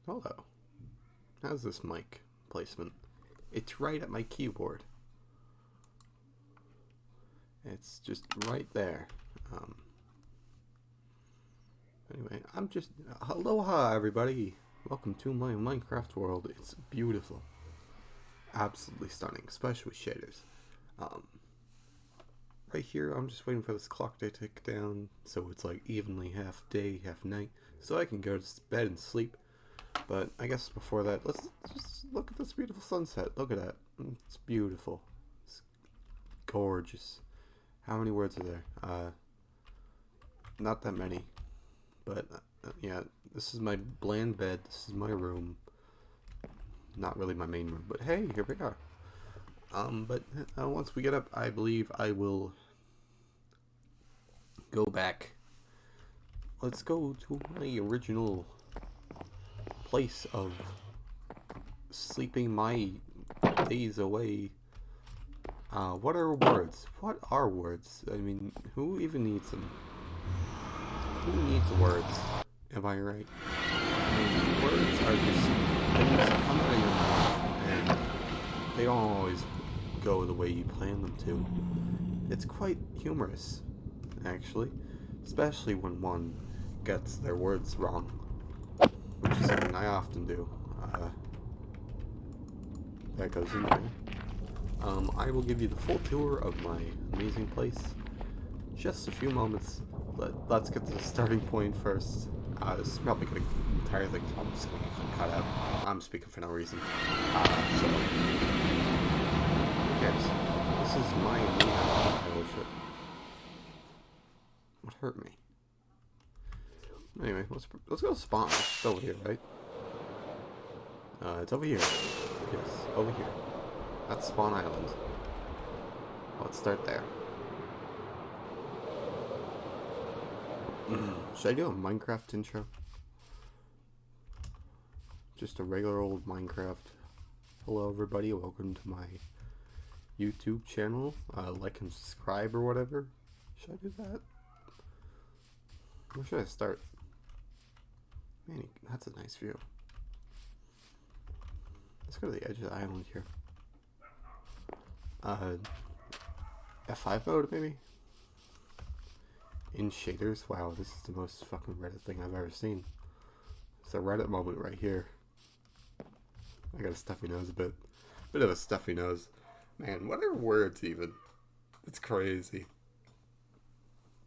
Hello. How's this mic placement? It's right at my keyboard. It's just right there. Anyway, aloha everybody. Welcome to my Minecraft world. It's beautiful. Absolutely stunning, especially shaders. Right here, I'm just waiting for this clock to tick down, so it's like evenly half day, half night, so I can go to bed and sleep. But I guess before that, let's just look at this beautiful sunset. Look at that. It's beautiful. It's gorgeous. How many words are there? Not that many. But, yeah, this is my bland bed. This is my room. Not really my main room, but hey, here we are. But once we get up, I believe I will go back. Let's go to my original place of sleeping my days away. What are words? What are words? I mean, who even needs them? Who needs words? Am I right? I mean, words are just things that come out of your mouth, and they don't always go the way you plan them to. It's quite humorous, actually, especially when one gets their words wrong, which is something I often do. That goes in there. I will give you the full tour of my amazing place. Just a few moments. Let's get to the starting point first. This is probably going to entire thing. I'm just going to cut out. I'm speaking for no reason. So, who cares? This is my new house. Holy shit. What hurt me? Anyway, let's go spawn. It's over here, right? It's over here. Yes, over here. That's Spawn Island. Let's start there. Should I do a Minecraft intro? Just a regular old Minecraft. Hello everybody, welcome to my YouTube channel. Like and subscribe or whatever. Should I do that? Where should I start? Man, that's a nice view. Let's go to the edge of the island here. F5 mode, maybe? In shaders? Wow, this is the most fucking Reddit thing I've ever seen. It's a Reddit moment right here. I got a stuffy nose a bit. Bit of a stuffy nose. Man, what are words even? It's crazy.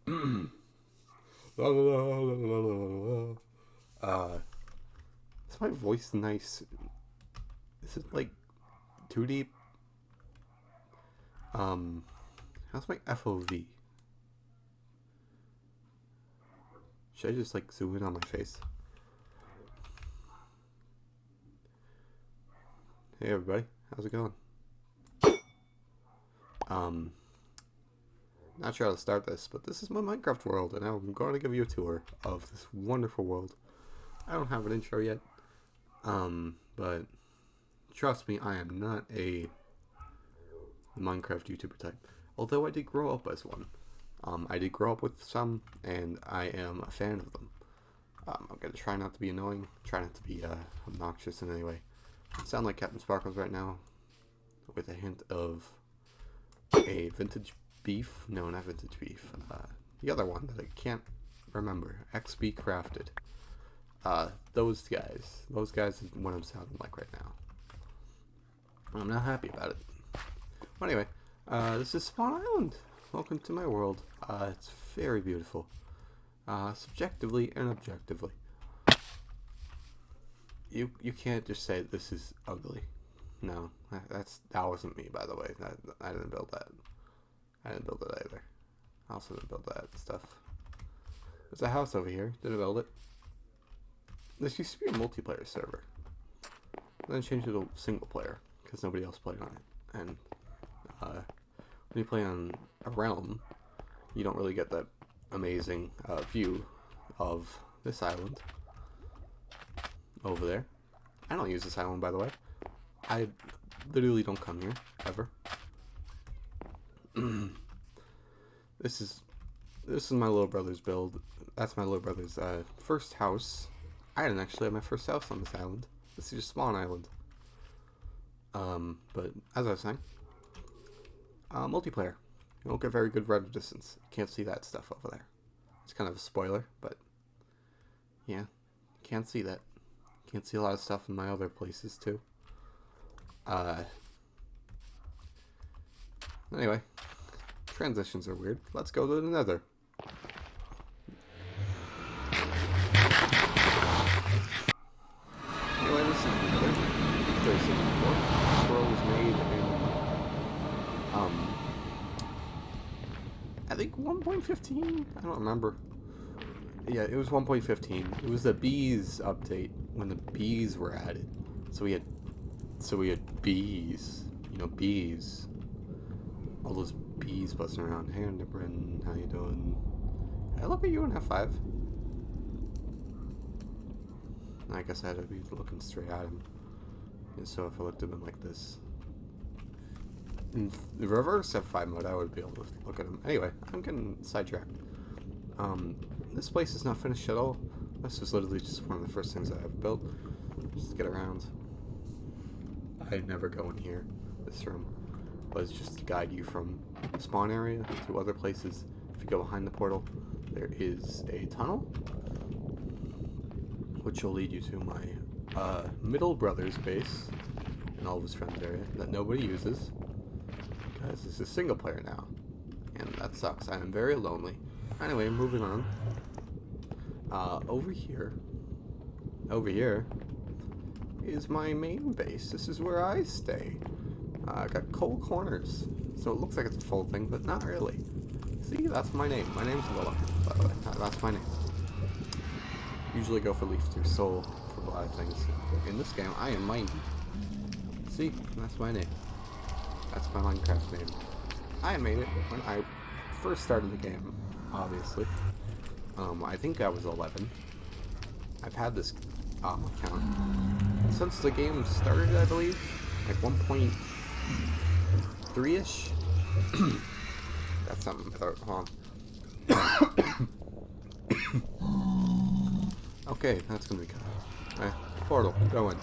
Is my voice nice? Is it like too deep? How's my FOV? Should I just like zoom in on my face? Hey everybody, how's it going? Not sure how to start this, but this is my Minecraft world, and I'm going to give you a tour of this wonderful world. I don't have an intro yet, but trust me, I am not a Minecraft YouTuber type. Although I did grow up as one. I did grow up with some, and I am a fan of them. I'm going to try not to be annoying, try not to be obnoxious in any way. I sound like Captain Sparkles right now, with a hint of a vintage beef. No, not vintage beef. The other one that I can't remember. XB Crafted. Those guys is what I'm sounding like right now. I'm not happy about it. Well, anyway, this is Spawn Island. Welcome to my world. It's very beautiful. Subjectively and objectively. You can't just say this is ugly. No, that wasn't me, by the way. I didn't build that. I didn't build it either. I also didn't build that stuff. There's a house over here. Didn't build it. This used to be a multiplayer server. Then changed it to single player because nobody else played on it. And when you play on a realm, you don't really get that amazing view of this island over there. I don't use this island, by the way. I literally don't come here ever. This is my little brother's build. That's my little brother's first house. I didn't actually have my first house on this island. This is just spawn island. But as I was saying, multiplayer. You don't get very good render distance. You can't see that stuff over there. It's kind of a spoiler, but yeah, can't see that. Can't see a lot of stuff in my other places too. Anyway, transitions are weird. Let's go to the Nether. Anyway, this is the Nether. This world was made in I think 1.15. I don't remember. Yeah, it was 1.15. It was the bees update when the bees were added. So we had bees. You know, bees. All those bees buzzing around. Hey, Nibrin, how you doing? Hey, look at you in F5. I guess I had to be looking straight at him. And so if I looked at him like this. In the reverse F5 mode, I would be able to look at him. Anyway, I'm getting sidetracked. This place is not finished at all. This was literally just one of the first things I ever built. Just to get around. I'd never go in here, this room. But it's just to guide you from the spawn area to other places. If you go behind the portal, there is a tunnel, which will lead you to my middle brother's base and all of his friends area that nobody uses. Because this is single player now. And that sucks. I am very lonely. Anyway, moving on. Over here is my main base. This is where I stay. I got coal corners. So it looks like it's a full thing, but not really. See, that's my name. My name's Willa, by the way. That's my name. Usually go for leaf through soul for a lot of things. In this game, I am mighty. See, that's my name. That's my Minecraft name. I made it when I first started the game, obviously. I think I was 11. I've had this account since the game started, I believe. Like 1.3-ish. That's something in my throat. Hold on. Okay, that's gonna be cut out. Portal, go in.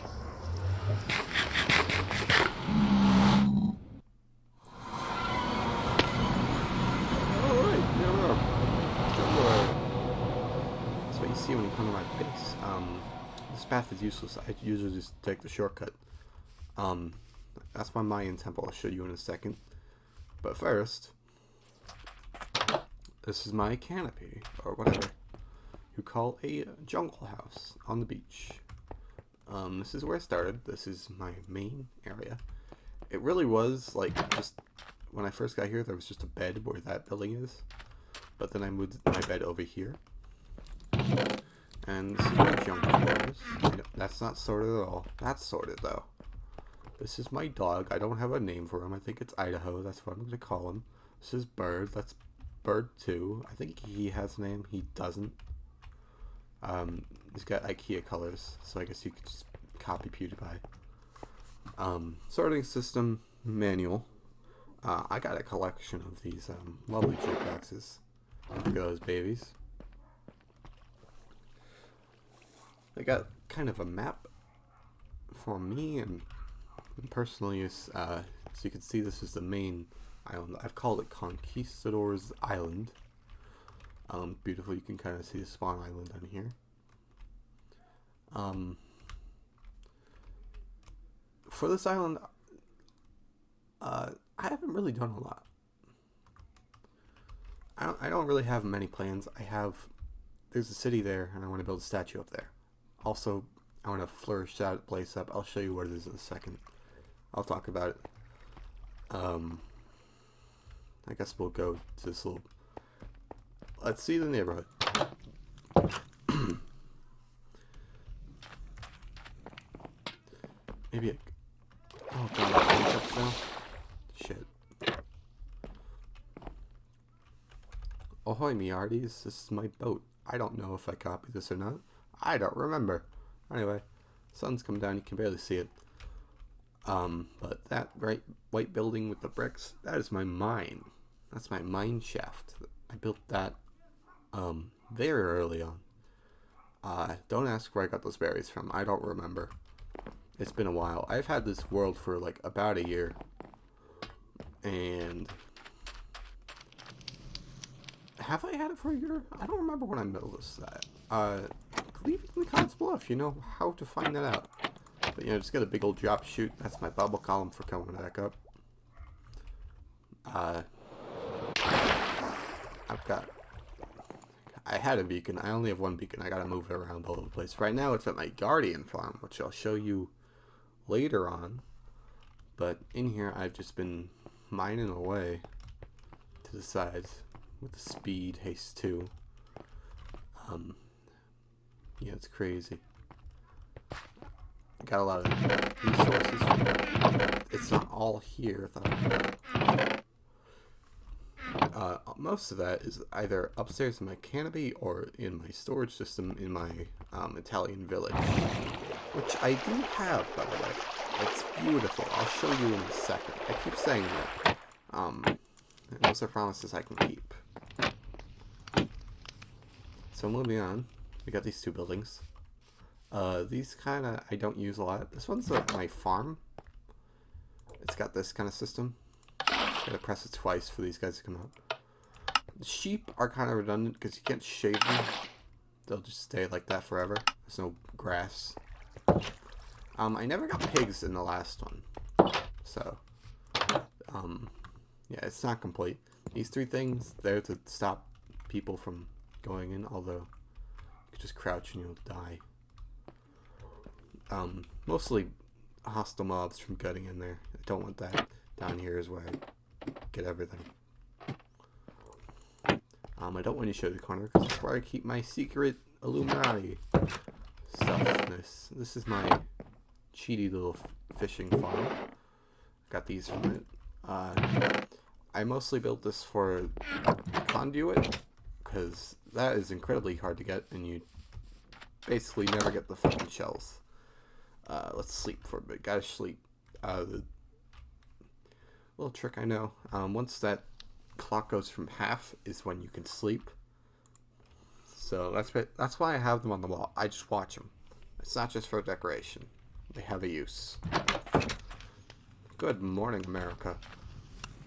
See when you come to my base. This path is useless. I usually just take the shortcut. That's my Mayan temple. I'll show you in a second. But first, this is my canopy, or whatever you call a jungle house on the beach. This is where I started. This is my main area. It really was like just when I first got here, there was just a bed where that building is. But then I moved my bed over here. And this is my jungle quarters. That's not sorted at all. That's sorted though. This is my dog. I don't have a name for him. I think it's Idaho. That's what I'm going to call him. This is Bird. That's Bird 2. I think he has a name. He doesn't. He's got IKEA colors, so I guess you could just copy PewDiePie. Sorting system manual. I got a collection of these lovely jukeboxes. Look at those babies. I got kind of a map for me and personal use. So you can see this is the main island. I've called it Conquistador's Island. Beautiful. You can kind of see the spawn island on here. For this island, I haven't really done a lot. I don't really have many plans. There's a city there, and I want to build a statue up there. Also, I want to flourish that place up. I'll show you what it is in a second. I'll talk about it. I guess we'll go to this little... Let's see the neighborhood. Maybe oh god, I up now? Shit. Ahoy, me arties. This is my boat. I don't know if I copied this or not. I don't remember. Anyway, sun's coming down. You can barely see it. But that white building with the bricks, that is my mine. That's my mine shaft. I built that very early on. Don't ask where I got those berries from. I don't remember. It's been a while. I've had this world for like about a year. And have I had it for a year? I don't remember when I noticed that. Leave it in the comments below if you know how to find that out. But you know, just got a big old drop chute. That's my bubble column for coming back up. I had a beacon. I only have one beacon. I gotta move it around all over the place. Right now it's at my guardian farm, which I'll show you later on. But in here I've just been mining away to the sides with the speed haste 2. Yeah, it's crazy. Got a lot of resources. It's not all here though. Most of that is either upstairs in my canopy or in my storage system in my Italian village, which I do have, by the way. It's beautiful. I'll show you in a second. I keep saying that. And those are promises I can keep. So moving on, we got these 2 buildings. These kind of I don't use a lot. This one's my farm. It's got this kind of system. Gotta press it twice for these guys to come out. The sheep are kind of redundant because you can't shave them. They'll just stay like that forever. There's no grass. I never got pigs in the last one. So, yeah, it's not complete. These 3 things, they're to stop people from going in, although you could just crouch and you'll die. Mostly hostile mobs from getting in there. I don't want that. Down here is where I get everything. I don't want to show the corner because that's where I keep my secret Illuminati stuffness. This is my cheaty little fishing farm. Got these from it. I mostly built this for conduit because that is incredibly hard to get and you basically never get the fucking shells. Let's sleep for a bit. Gotta sleep. The little trick I know. Once that clock goes from half is when you can sleep. So that's why I have them on the wall. I just watch them. It's not just for decoration. They have a use. Good morning, America.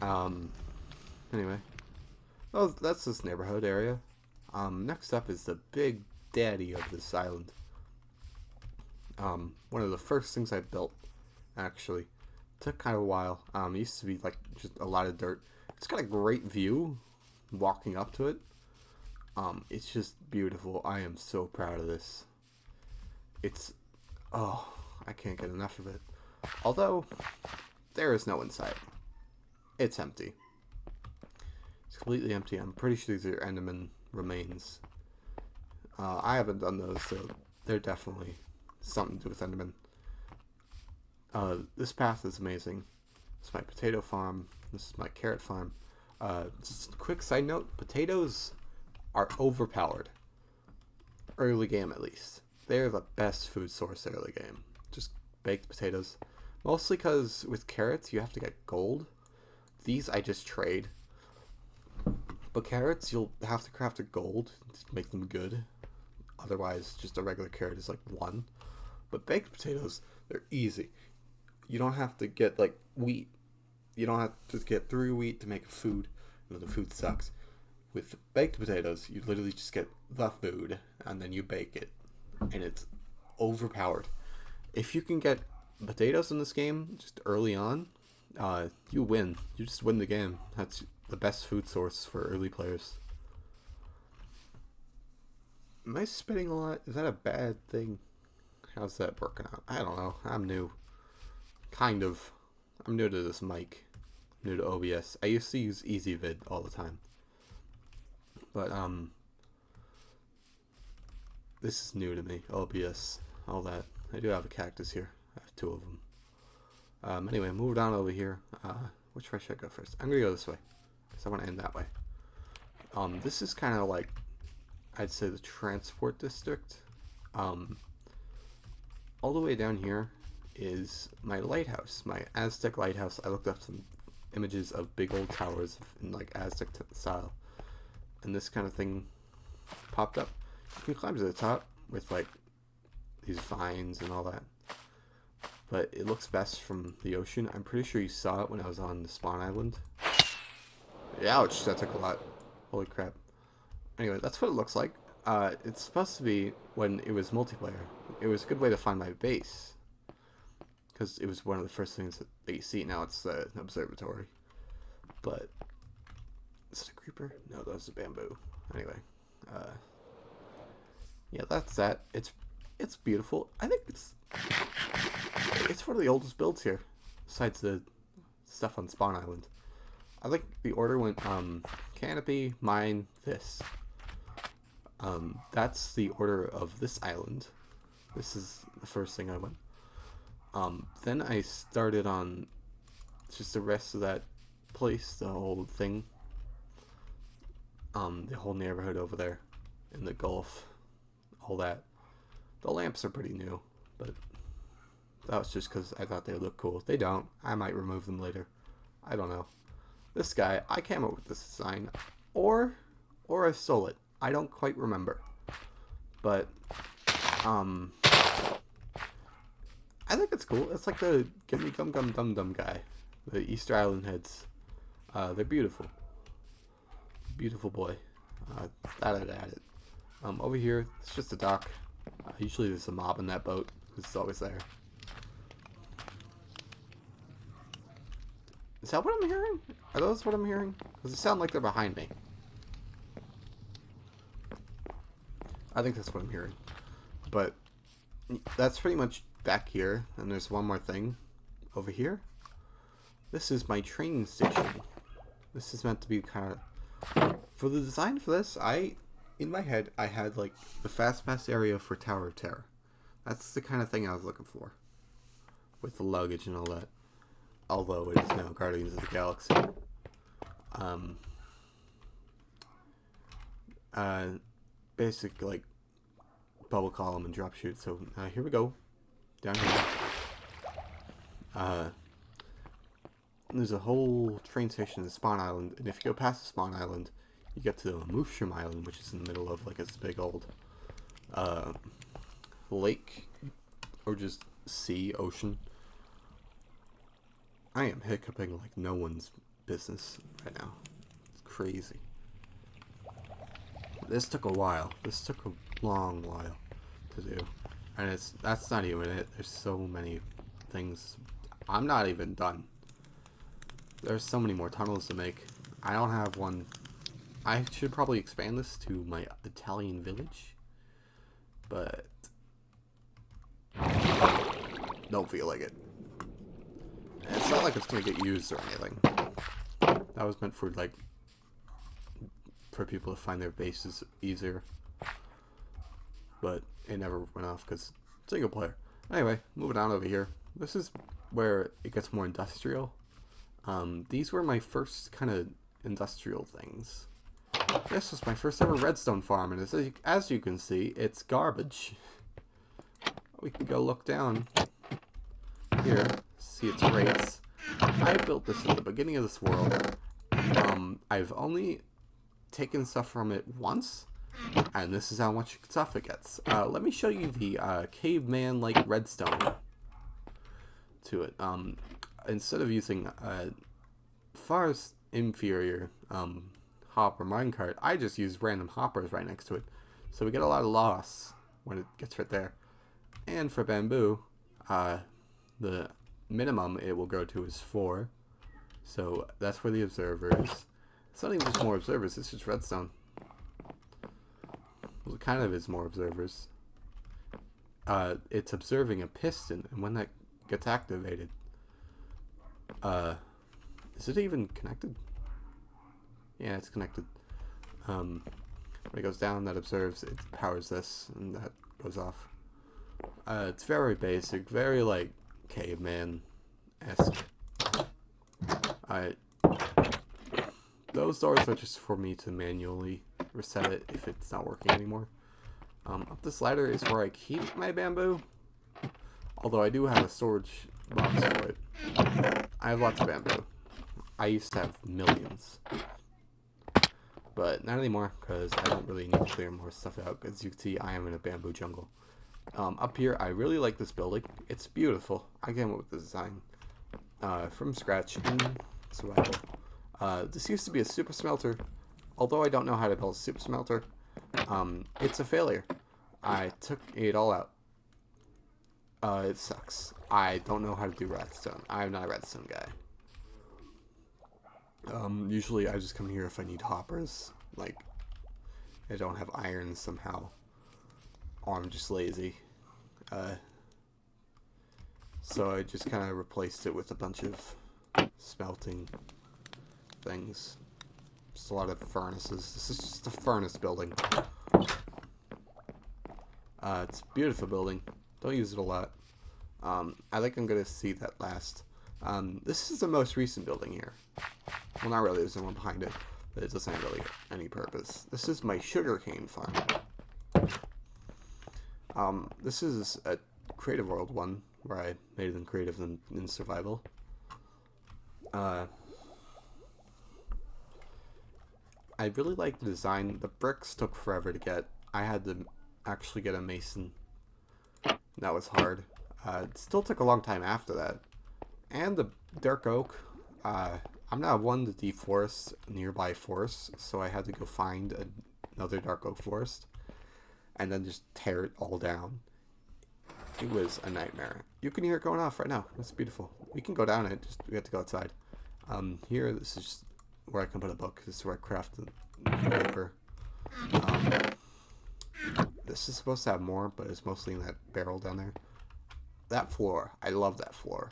Anyway. Well, that's this neighborhood area. Next up is the big daddy of this island. One of the first things I built, actually. Took kind of a while. It used to be like just a lot of dirt. It's got a great view walking up to it. It's just beautiful. I am so proud of this. It's, oh, I can't get enough of it. Although, there is no inside. It's empty. It's completely empty. I'm pretty sure these are Enderman remains. I haven't done those, so they're definitely something to do with Enderman. This path is amazing. This is my potato farm. This is my carrot farm. Just a quick side note, potatoes are overpowered. Early game, at least. They're the best food source early game. Just baked potatoes. Mostly because with carrots, you have to get gold. These I just trade. But carrots, you'll have to craft a gold to make them good. Otherwise, just a regular carrot is like 1. But baked potatoes, they're easy. You don't have to get like wheat. You don't have to get through wheat to make food. You know, the food sucks. With baked potatoes, you literally just get the food and then you bake it. And it's overpowered. If you can get potatoes in this game just early on, you win. You just win the game. That's the best food source for early players. Am I spitting a lot? Is that a bad thing? How's that working out? I don't know. I'm new. Kind of. I'm new to this mic. I'm new to OBS. I used to use EasyVid all the time. But, this is new to me. OBS. All that. I do have a cactus here. I have 2 of them. Anyway, move down over here. Which way should I go first? I'm gonna go this way. Because I want to end that way. This is kind of like, I'd say the transport district. All the way down here is my lighthouse, my Aztec lighthouse. I looked up some images of big old towers in like Aztec style, and this kind of thing popped up. You can climb to the top, with like these vines and all that. But it looks best from the ocean. I'm pretty sure you saw it when I was on the spawn island. Ouch, that took a lot. Holy crap. Anyway, that's what it looks like. It's supposed to be when it was multiplayer. It was a good way to find my base, because it was one of the first things that you see. Now it's an observatory. But is it a creeper? No, that was a bamboo. Anyway, yeah, that's that. It's beautiful. I think it's one of the oldest builds here, besides the stuff on Spawn Island. I think the order went canopy, mine, this. That's the order of this island. This is the first thing I went. Then I started on just the rest of that place, the whole thing. The whole neighborhood over there in the Gulf, all that. The lamps are pretty new, but that was just because I thought they looked cool. They don't. I might remove them later. I don't know. This guy, I came up with this design, or I stole it. I don't quite remember. But, I think it's cool. It's like the Gimme Gum Gum Dum Dum guy. The Easter Island heads. They're beautiful. Beautiful boy. That I'd add it. Over here, it's just a dock. Usually there's a mob in that boat, because it's always there. Is that what I'm hearing? Are those what I'm hearing? Does it sound like they're behind me? I think that's what I'm hearing. But that's pretty much back here. And there's one more thing over here. This is my training station. This is meant to be kind of... For the design for this, in my head, I had like the fast pass area for Tower of Terror. That's the kind of thing I was looking for. With the luggage and all that. Although it is now Guardians of the Galaxy. Basic like bubble column and drop shoot. So here we go. Down here. There's a whole train station in the Spawn Island, and if you go past the Spawn Island, you get to Mushroom Island, which is in the middle of like this big old lake, or just sea, ocean. I am hiccuping like no one's business right now. It's crazy. This took a while. This took a long while to do. And that's not even it. There's so many things. I'm not even done. There's so many more tunnels to make. I don't have one. I should probably expand this to my Italian village. But don't feel like it. It's not like it's going to get used or anything. That was meant for, like, for people to find their bases easier. But it never went off because single player. Anyway, moving on over here. This is where it gets more industrial. These were my first kind of industrial things. This was my first ever redstone farm, and as you can see, it's garbage. We can go look down here. See its rates. I built this at the beginning of this world. I've only taken stuff from it once, and this is how much stuff it gets. Let me show you the caveman-like redstone to it. Instead of using far inferior hopper minecart, I just use random hoppers right next to it, so we get a lot of loss when it gets right there. And for bamboo, the minimum it will go to is 4. So that's where the observer is. It's not even just more observers, it's just redstone. Well, it kind of is more observers. It's observing a piston, and when that gets activated, is it even connected? Yeah, it's connected. When it goes down, that observes, it powers this, and that goes off. It's very basic, very like caveman-esque. Those doors are just for me to manually reset it if it's not working anymore. Up this ladder is where I keep my bamboo, although I do have a storage box for it. I have lots of bamboo. I used to have millions. but not anymore because I don't really need to clear more stuff out. As you can see, I am in a bamboo jungle. Up here, I really like this building. It's beautiful. I came up with the design from scratch in survival. This used to be a super smelter. Although I don't know how to build a super smelter, it's a failure. I took it all out. It sucks. I don't know how to do redstone. I'm not a redstone guy. Usually I just come here if I need hoppers. Like, I don't have iron somehow. Or I'm just lazy. So I just kind of replaced it with a bunch of smelting things. Just a lot of furnaces. This is just a furnace building. It's a beautiful building. Don't use it a lot. I think I'm gonna see that last. This is the most recent building here. Well, not really. There's one behind it, but it doesn't have really any purpose. This is my sugarcane farm. This is a creative world one where I made them creative in survival. I really like the design. The bricks took forever to get. I had to actually get a mason. That was hard. It still took a long time after that. And the dark oak. I'm not one to deforest nearby forests, so I had to go find another dark oak forest and then just tear it all down. It was a nightmare. You can hear it going off right now. It's beautiful. We can go down it. We have to go outside. Here, this is just where I can put a book. This is where I craft the paper. This is supposed to have more, but it's mostly in that barrel down there. That floor, I love that floor.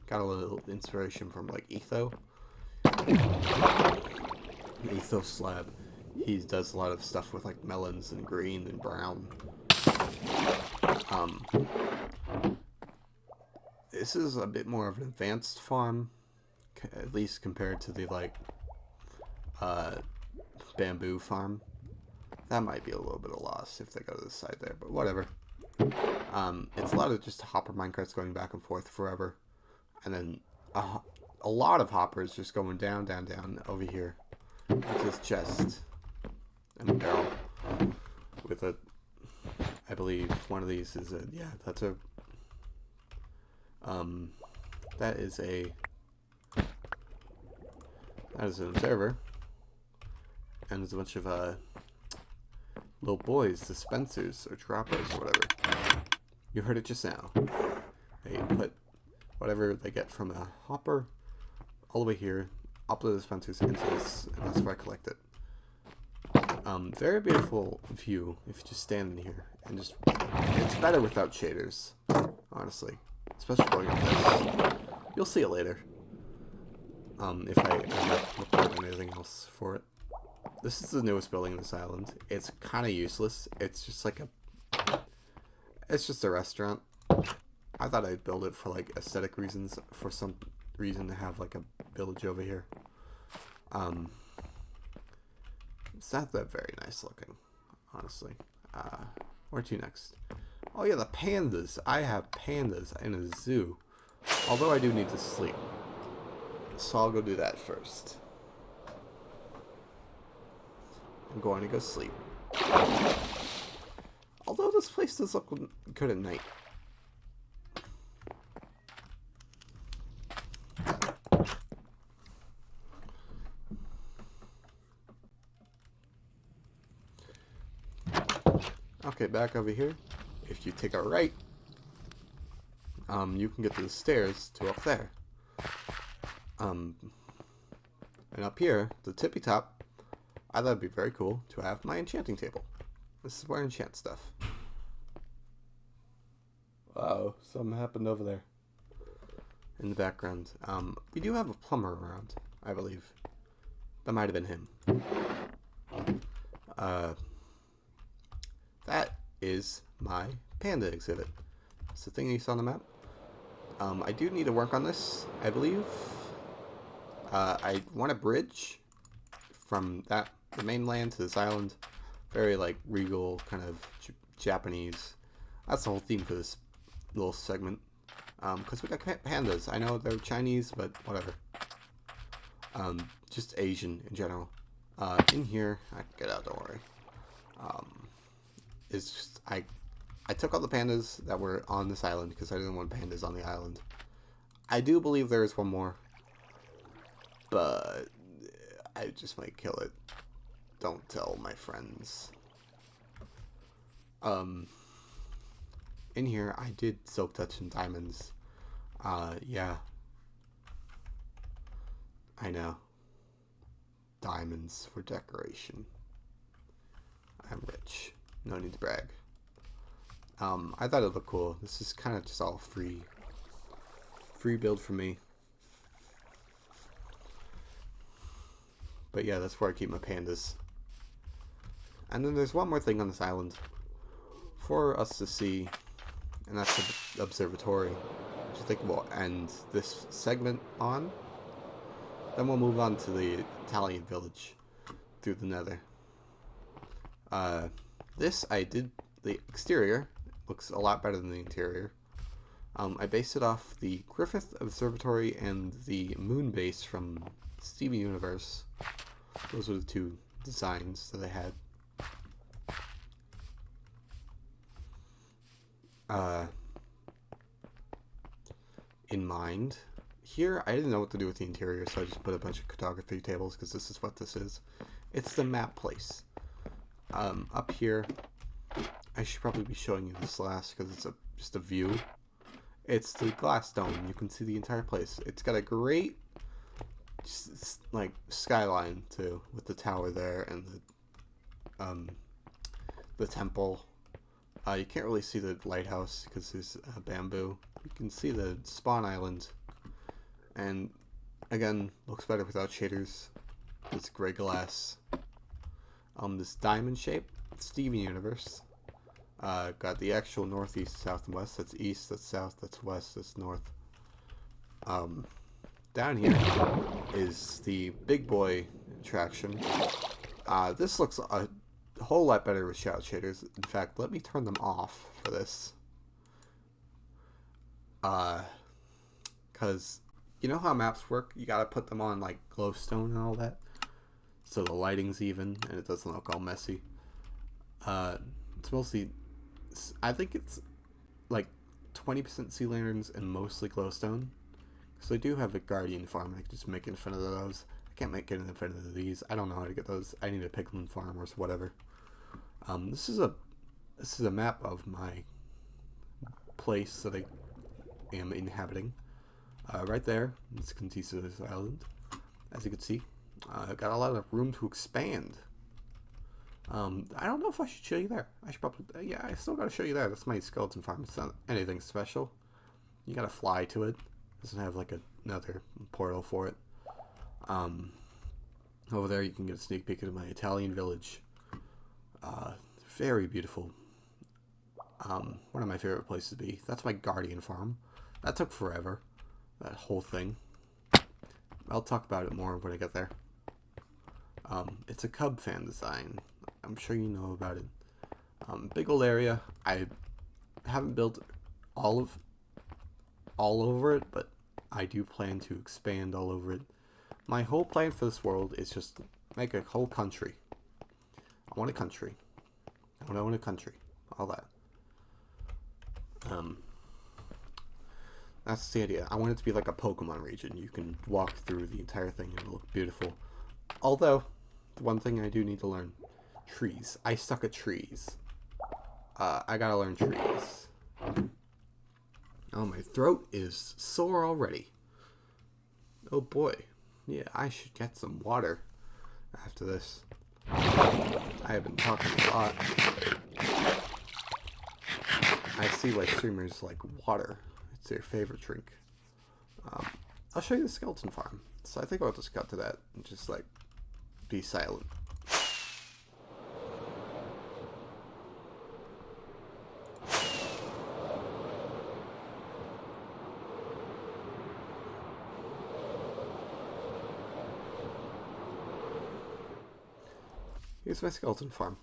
Got a little inspiration from like Etho. Etho slab. He does a lot of stuff with like melons and green and brown. This is a bit more of an advanced farm, at least compared to the like bamboo farm. That might be a little bit of loss if they go to the side there, but whatever. It's a lot of just hopper minecarts going back and forth forever, and then a lot of hoppers just going down, down, down over here with this chest and a barrel with a. I believe one of these is a that's a that is an observer, and there's a bunch of little boys, dispensers or droppers or whatever. You heard it just now. They put whatever they get from a hopper all the way here, up the dispensers into this, and that's where I collect it. Very beautiful view if you just stand in here and just. It's better without shaders, honestly, especially going up this. You'll see it later. If I end up recording anything else for it. This is the newest building in this island. It's kind of useless. It's just like it's just a restaurant. I thought I'd build it for like aesthetic reasons, for some reason to have like a village over here. It's not that very nice looking, honestly. Where to next? Oh yeah, the pandas. I have pandas in a zoo. Although I do need to sleep. So I'll go do that first. I'm going to go sleep. Although this place does look good at night. Okay, back over here. If you take a right, you can get to the stairs to up there. And up here, the tippy top, I thought it'd be very cool to have my enchanting table. This is where I enchant stuff. Wow, something happened over there. In the background. We do have a plumber around, I believe. That might have been him. That is my panda exhibit. It's the thing you saw on the map. I do need to work on this, I believe. I want a bridge from the mainland to this island. Very like regal, kind of Japanese. That's the whole theme for this little segment. Because we got pandas. I know they're Chinese, but whatever. Just Asian in general. In here, I can get out, don't worry. It's just, I took all the pandas that were on this island because I didn't want pandas on the island. I do believe there is one more, but I just might kill it. Don't tell my friends. In here, I did silk touch and diamonds. Yeah. I know. Diamonds for decoration. I'm rich. No need to brag. I thought it looked cool. This is kind of just all free build for me. But yeah, that's where I keep my pandas. And then there's one more thing on this island for us to see, and that's the observatory, which I think we'll end this segment on. Then we'll move on to the Italian village through the nether. This, I did, the exterior looks a lot better than the interior. I based it off the Griffith Observatory and the moon base from Steven Universe. Those were the two designs that I had. In mind. Here, I didn't know what to do with the interior, so I just put a bunch of cartography tables, because this is what this is. It's the map place. Up here, I should probably be showing you this last, because it's just a view. It's the glass dome. You can see the entire place. It's got a great, like, skyline, too, with the tower there, and the temple. You can't really see the lighthouse, because there's bamboo. You can see the spawn island. And again, looks better without shaders. It's gray glass. This diamond shape, Steven Universe. Got the actual northeast, south, and west. That's east, that's south, that's west, that's north. Down here is the big boy attraction. This looks a whole lot better with shadow shaders. In fact, let me turn them off for this. Because you know how maps work? You gotta put them on like glowstone and all that, so the lighting's even and it doesn't look all messy. It's mostly, I think it's like 20% sea lanterns and mostly glowstone. So I do have a guardian farm. I can just make infinite of those. I can't make it infinite of these. I don't know how to get those. I need a piglin farm or whatever. This is a map of my place that I am inhabiting. Right there, it's Contessa's Island. As you can see, got a lot of room to expand. I don't know if I should show you there. I should probably, yeah, I still gotta show you there. That's my skeleton farm. It's not anything special. You gotta fly to it. It doesn't have like another portal for it. Over there, you can get a sneak peek into my Italian village. Very beautiful. One of my favorite places to be. That's my guardian farm. That took forever. That whole thing. I'll talk about it more when I get there. It's a Cub fan design. I'm sure you know about it. Big old area. I haven't built all over it, but I do plan to expand all over it. My whole plan for this world is just make a whole country. I want a country. I want to own a country. All that. That's the idea. I want it to be like a Pokemon region. You can walk through the entire thing and it'll look beautiful. Although, the one thing I do need to learn, trees. I suck at trees. I gotta learn trees. Oh, my throat is sore already. Oh boy. Yeah, I should get some water after this. I have been talking a lot. I see why streamers like water. It's their favorite drink. I'll show you the skeleton farm. So I think I'll just cut to that and just like be silent. Here's my skeleton farm.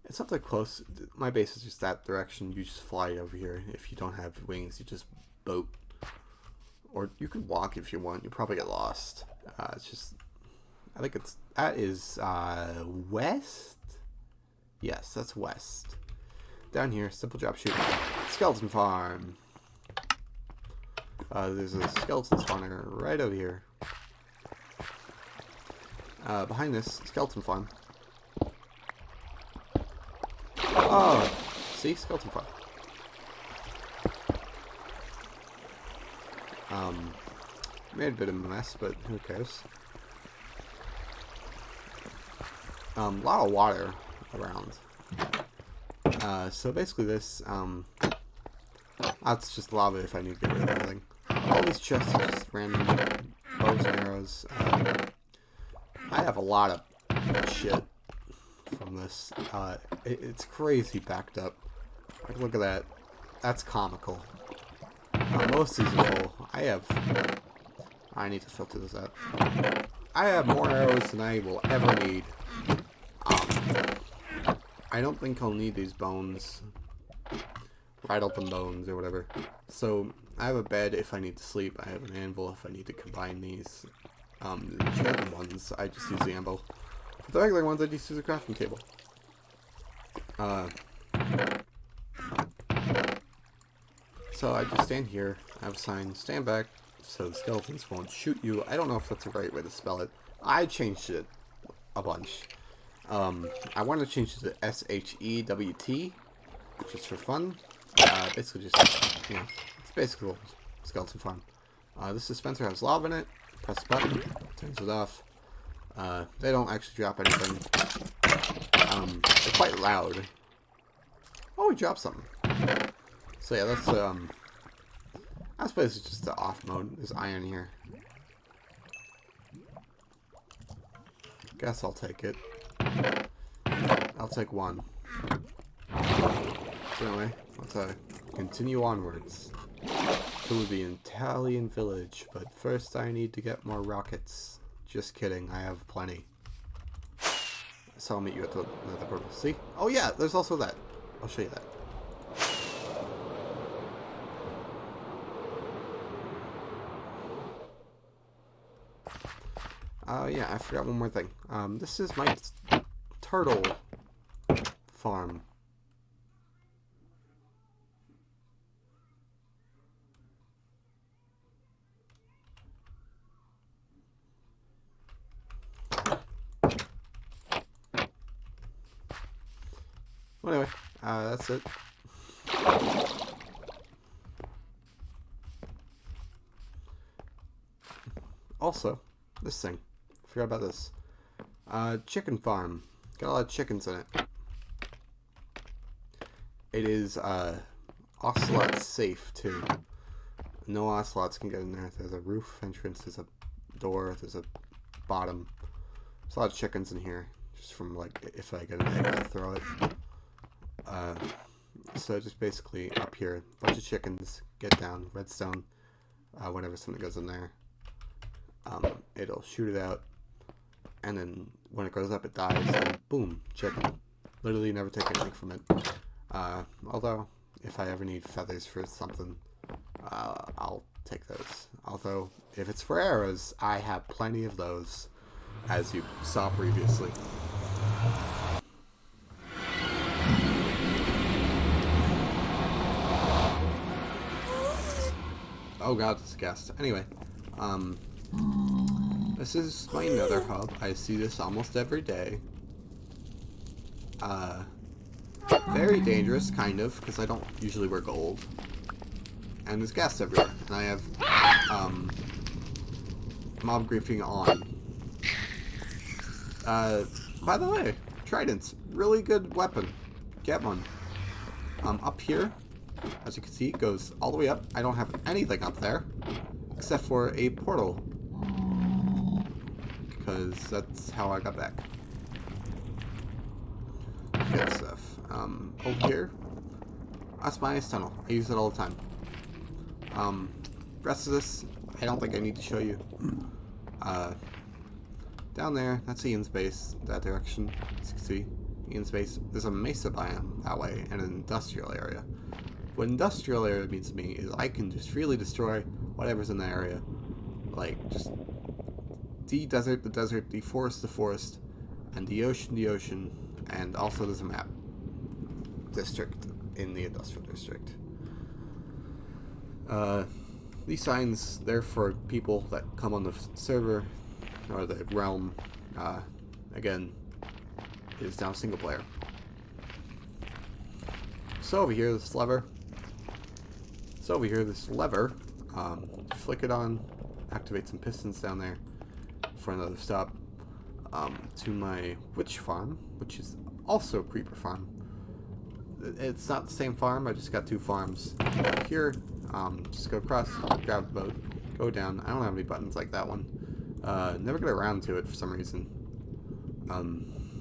It's not that close. My base is just that direction. You just fly over here. If you don't have wings, you just boat. Or you could walk if you want. You'll probably get lost. It's just, I think that is west. Yes, that's west. Down here, simple drop shooting. Skeleton farm. There's a skeleton spawner right over here. Behind this, skeleton farm. Oh, see, skeleton farm. Made a bit of a mess, but who cares? A lot of water around. So basically this, that's just lava if I need to get rid of everything. All these chests are just random bows and arrows. I have a lot of shit from this. It's crazy backed up. Like, look at that. That's comical. Most of these are full. I need to filter this out. I have more arrows than I will ever need. I don't think I'll need these bones. Rattleton bones or whatever. So, I have a bed if I need to sleep. I have an anvil if I need to combine these. The enchanted ones, I just use the anvil. For the regular ones, I just use a crafting table. So I just stand here. I have a sign, stand back, so the skeletons won't shoot you. I don't know if that's the right way to spell it. I changed it a bunch. I wanted to change it to S-H-E-W-T, just for fun. Basically just, you know, it's basically a skeleton farm. This dispenser has lava in it. Press the button, turns it off. They don't actually drop anything. They're quite loud. Oh, we dropped something. So yeah, that's, I suppose it's just the off mode. There's iron here. Guess I'll take it. I'll take one. So anyway, let's continue onwards to the Italian village. But first I need to get more rockets. Just kidding, I have plenty. So I'll meet you at the portal. See? Oh yeah, there's also that. I'll show you that. Yeah, I forgot one more thing. This is my turtle farm. Well, anyway, that's it. Also, this thing. Forgot about this. Chicken farm. Got a lot of chickens in it. It is, ocelot safe, too. No ocelots can get in there. There's a roof entrance, there's a door, there's a bottom. There's a lot of chickens in here. Just from, like, if I get an egg, I'll throw it. So just basically up here, a bunch of chickens, get down, redstone, whenever something goes in there. It'll shoot it out. And then when it goes up, it dies, and boom, chicken. Literally never take anything from it. Although, if I ever need feathers for something, I'll take those. Although, if it's for arrows, I have plenty of those, as you saw previously. Oh god, it's a guest. Anyway, this is my nether hub. I see this almost every day. Very dangerous, kind of, because I don't usually wear gold. And there's gas everywhere. And I have, mob griefing on. By the way, tridents. Really good weapon. Get one. Up here, as you can see, it goes all the way up. I don't have anything up there, except for a portal. Because that's how I got back. Good stuff. Over here, that's my ice tunnel. I use it all the time. Rest of this, I don't think I need to show you. Down there, that's Ian's base, that direction, as you can see. Ian's base, there's a mesa biome that way, and an industrial area. What industrial area means to me is I can just freely destroy whatever's in the area. Like, just... the desert, the forest, and the ocean, and also there's a map. District in the industrial district. These signs, they're for people that come on the server, or the realm. Again, it is now single player. So over here, this lever. Flick it on, activate some pistons down there for another stop. To my witch farm, which is also a creeper farm. It's not the same farm, I just got two farms. Here, just go across, grab the boat, go down. I don't have any buttons like that one. Never get around to it for some reason.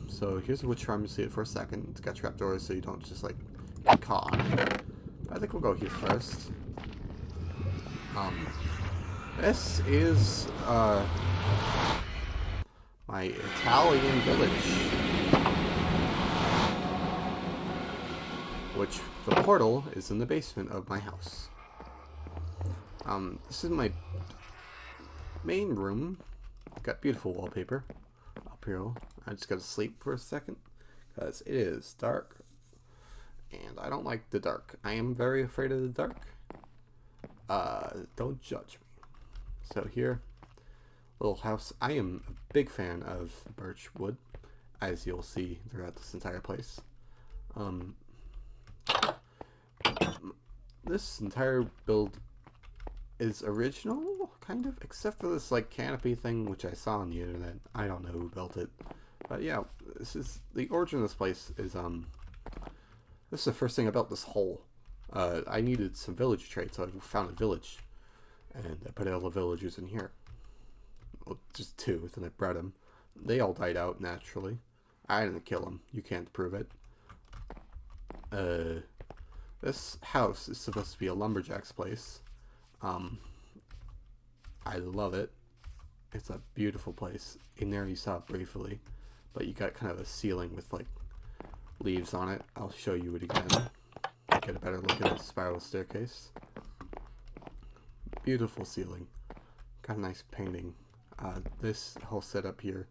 So here's the witch farm, you see it for a second. It's got trapdoors so you don't just like get caught on it. I think we'll go here first. This is my Italian village, which the portal is in the basement of my house. This is my main room. Got beautiful wallpaper up here. I just gotta sleep for a second because it is dark and I don't like the dark. I am very afraid of the dark. Don't judge me. So here, little house. I am a big fan of birch wood, as you'll see throughout this entire place. This entire build is original, kind of, except for this like canopy thing, which I saw on the internet. I don't know who built it, but yeah, this is the origin of this place. Is this is the first thing I built this hole. I needed some village traits, so I found a village, and I put all the villagers in here. Well, just two, then I bred them. They all died out naturally. I didn't kill them. You can't prove it. This house is supposed to be a lumberjack's place. I love it. It's a beautiful place. In there you saw it briefly, but you got kind of a ceiling with like leaves on it. I'll show you it again. Get a better look at the spiral staircase. Beautiful ceiling. Got a nice painting. This whole setup here.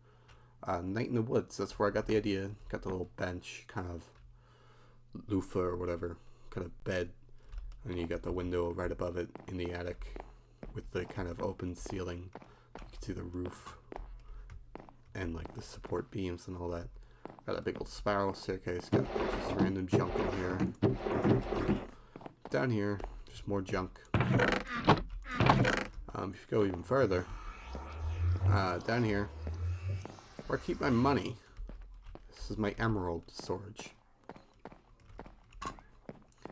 Night in the woods. That's where I got the idea. Got the little bench, kind of loofah or whatever, kind of bed, and you got the window right above it in the attic with the kind of open ceiling. You can see the roof and like the support beams and all that. Got a big old spiral staircase. Got just random junk in here. Down here, just more junk. If you go even further, down here, where I keep my money. This is my emerald storage.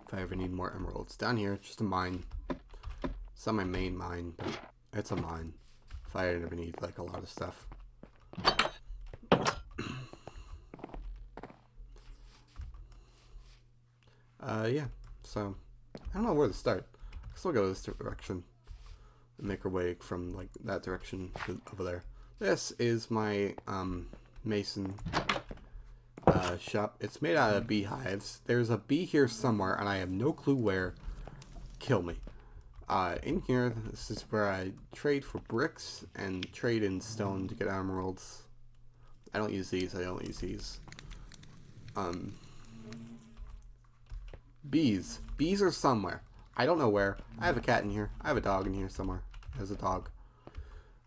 If I ever need more emeralds. Down here, just a mine. It's not my main mine, but it's a mine. If I ever need like a lot of stuff. Yeah, so I don't know where to start. I still go this direction and make our way from like that direction to over there. This is my mason shop. It's made out of beehives. There's a bee here somewhere and I have no clue where. Kill me. In here, this is where I trade for bricks and trade in stone to get emeralds. I don't use these. Bees. Bees are somewhere. I don't know where. I have a cat in here. I have a dog in here somewhere. There's a dog.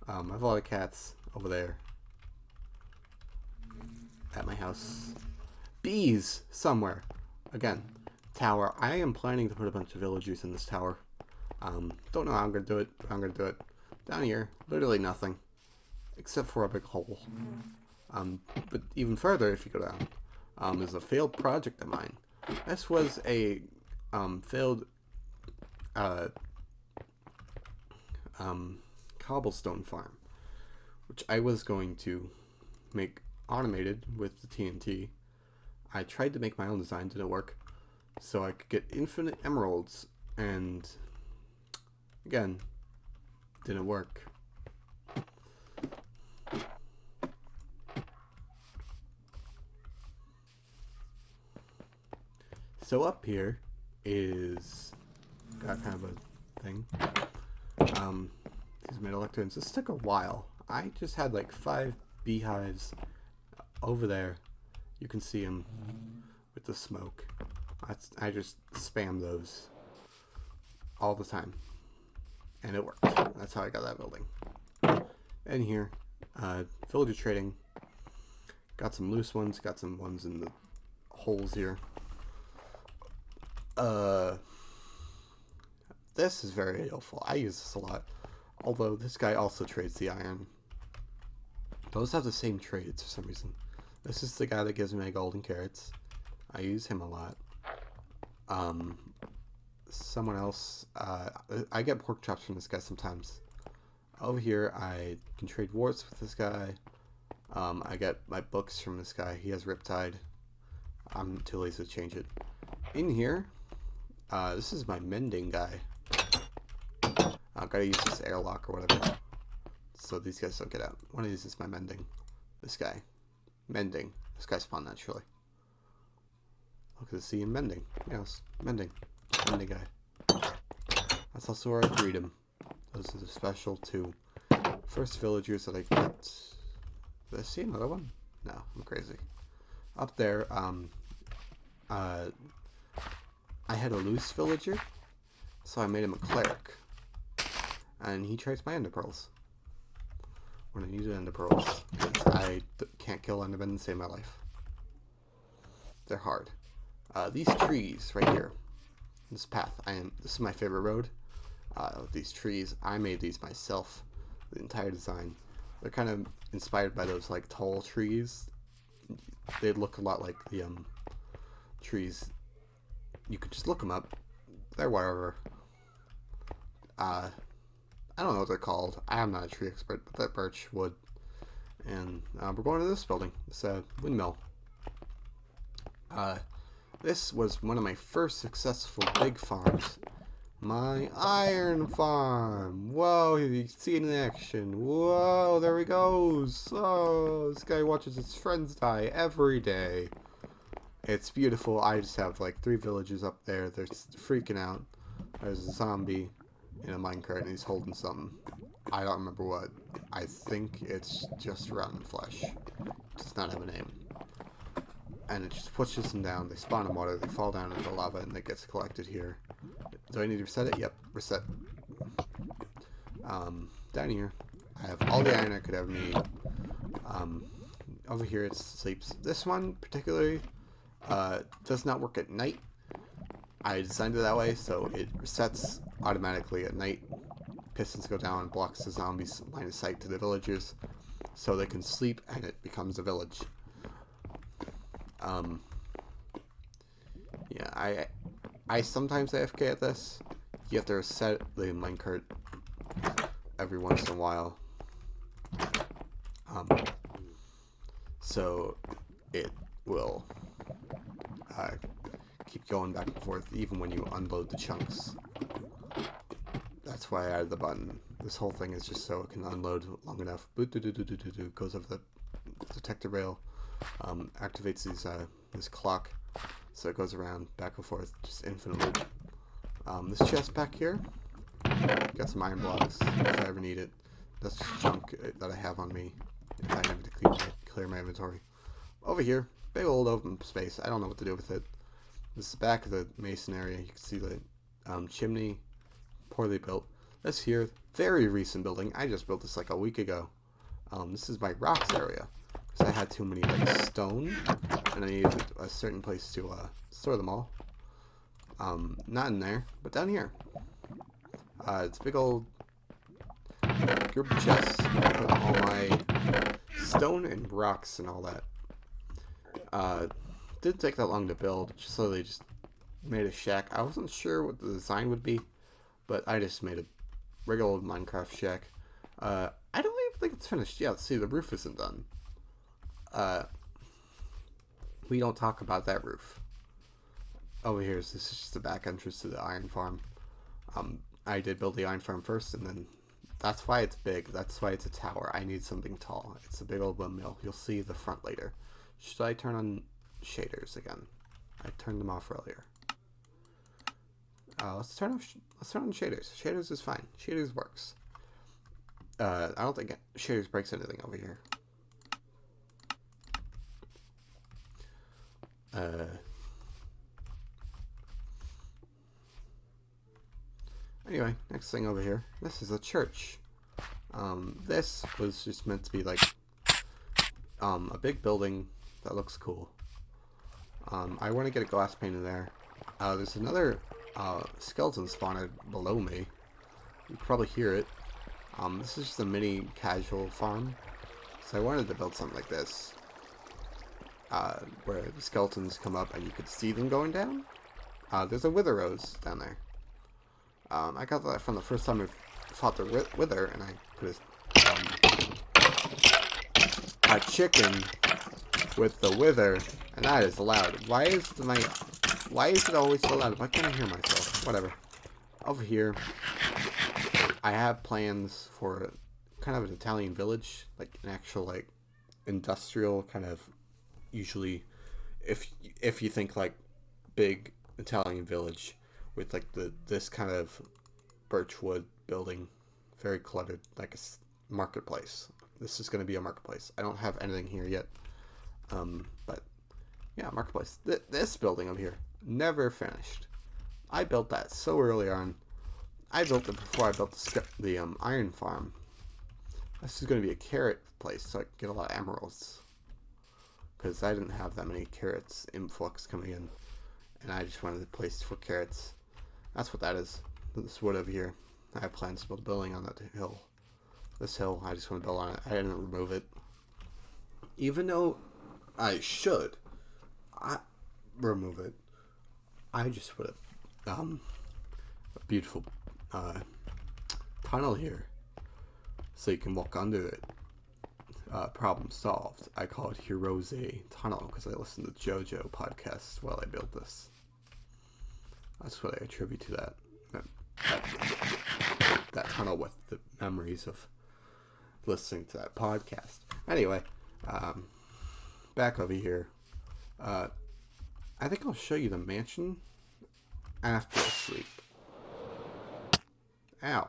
I have a lot of cats over there at my house. Bees somewhere. Again, tower. I am planning to put a bunch of villagers in this tower. Don't know how I'm gonna do it, but I'm gonna do it. Down here, literally nothing, except for a big hole. But even further, if you go down, is a failed project of mine. This was a failed cobblestone farm, which I was going to make automated with the TNT. I tried to make my own design, didn't work, so I could get infinite emeralds, and again, didn't work. So up here is got kind of a thing. These metal lecterns. This took a while. I just had like 5 beehives over there. You can see them with the smoke. I just spam those all the time, and it worked. That's how I got that building. And here, villager trading. Got some loose ones. Got some ones in the holes here. This is very helpful. I use this a lot. Although this guy also trades the iron. Those have the same trades for some reason. This is the guy that gives me my golden carrots. I use him a lot. Someone else, I get pork chops from this guy sometimes. Over here, I can trade warts with this guy. I get my books from this guy. He has Riptide. I'm too lazy to change it. In here, this is my mending guy. I've got to use this airlock or whatever, so these guys don't get out. One of these is my mending. This guy. Mending. This guy spawned naturally. Look at the sea in mending. Yes, mending. Mending guy. That's also where I breed him. Those are the special 2 first villagers that I get. Did I see another one? No, I'm crazy. Up there, I had a loose villager, so I made him a cleric. And he trades my ender pearls. When I need ender pearls, I can't kill endermen and save my life. They're hard. These trees right here, this path, this is my favorite road. These trees, I made these myself. The entire design. They're kind of inspired by those like tall trees. They look a lot like the trees. You could just look them up. They're whatever. I don't know what they're called. I am not a tree expert, but that birch wood. And we're going to this building. This windmill. This was one of my first successful big farms. My iron farm. Whoa, you see it in action. Whoa, there he goes. Oh, this guy watches his friends die every day. It's beautiful. I just have like 3 villages up there. They're freaking out. There's a zombie in a minecart and he's holding something. I don't remember what. I think it's just rotten flesh. It does not have a name. And it just pushes them down. They spawn in water. They fall down into lava and it gets collected here. Do I need to reset it? Yep, reset. Down here, I have all the iron I could ever need. Over here it sleeps. This one particularly does not work at night. I designed it that way so it resets automatically at night. Pistons go down and blocks the zombies' line of sight to the villagers so they can sleep and it becomes a village. Yeah, I sometimes AFK at this. You have to reset the minecart every once in a while. So it will keep going back and forth even when you unload the chunks. That's why I added the button. This whole thing is just so it can unload long enough. Goes over the detector rail, activates this clock, so it goes around back and forth, just infinite loop. This chest back here, got some iron blocks if I ever need it. That's just junk that I have on me if I never to clear my inventory. Over here, big old open space. I don't know what to do with it. This is the back of the mason area. You can see the chimney, poorly built. This here, very recent building. I just built this like a week ago. This is my rocks area because I had too many like stone, and I needed a certain place to store them all. Not in there, but down here. It's a big old group of chests with all my stone and rocks and all that. Didn't take that long to build, so they just made a shack. I wasn't sure what the design would be, but I just made a regular old Minecraft shack. I don't even think it's finished. Yeah, let's see, the roof isn't done. We don't talk about that roof. Over here, this is just the back entrance to the iron farm. I did build the iron farm first, and then that's why it's big. That's why it's a tower. I need something tall. It's a big old windmill. You'll see the front later. Should I turn on shaders again? I turned them off earlier. Let's turn on shaders. Shaders is fine. Shaders works. I don't think Shaders breaks anything over here. Anyway, next thing over here. This is a church. This was just meant to be like a big building that looks cool. I want to get a glass pane in there. There's another skeleton spawner below me. You can probably hear it. This is just a mini casual farm. So I wanted to build something like this. Where the skeletons come up and you could see them going down. There's a wither rose down there. I got that from the first time I fought the wither, and I put a chicken with the wither, and that is loud. Why is it always so loud? Why can't I hear myself? Whatever. Over here, I have plans for kind of an Italian village, like an actual like industrial kind of. Usually, if you think like big Italian village with like this kind of birchwood building, very cluttered, like a marketplace. This is going to be a marketplace. I don't have anything here yet, but yeah, marketplace. This building over here, never finished. I built that so early on. I built it before I built the iron farm. This is going to be a carrot place, so I can get a lot of emeralds. Because I didn't have that many carrots influx coming in. And I just wanted a place for carrots. That's what that is. This wood over here. I have plans to build a building on that hill. This hill, I just want to build on it. I didn't remove it. Even though I should remove it, I just put a beautiful tunnel here. So you can walk under it. Problem solved. I call it Hirose Tunnel because I listened to JoJo podcasts while I built this. That's what I attribute to that tunnel with the memories of listening to that podcast. Anyway, back over here. I think I'll show you the mansion after sleep. Ow.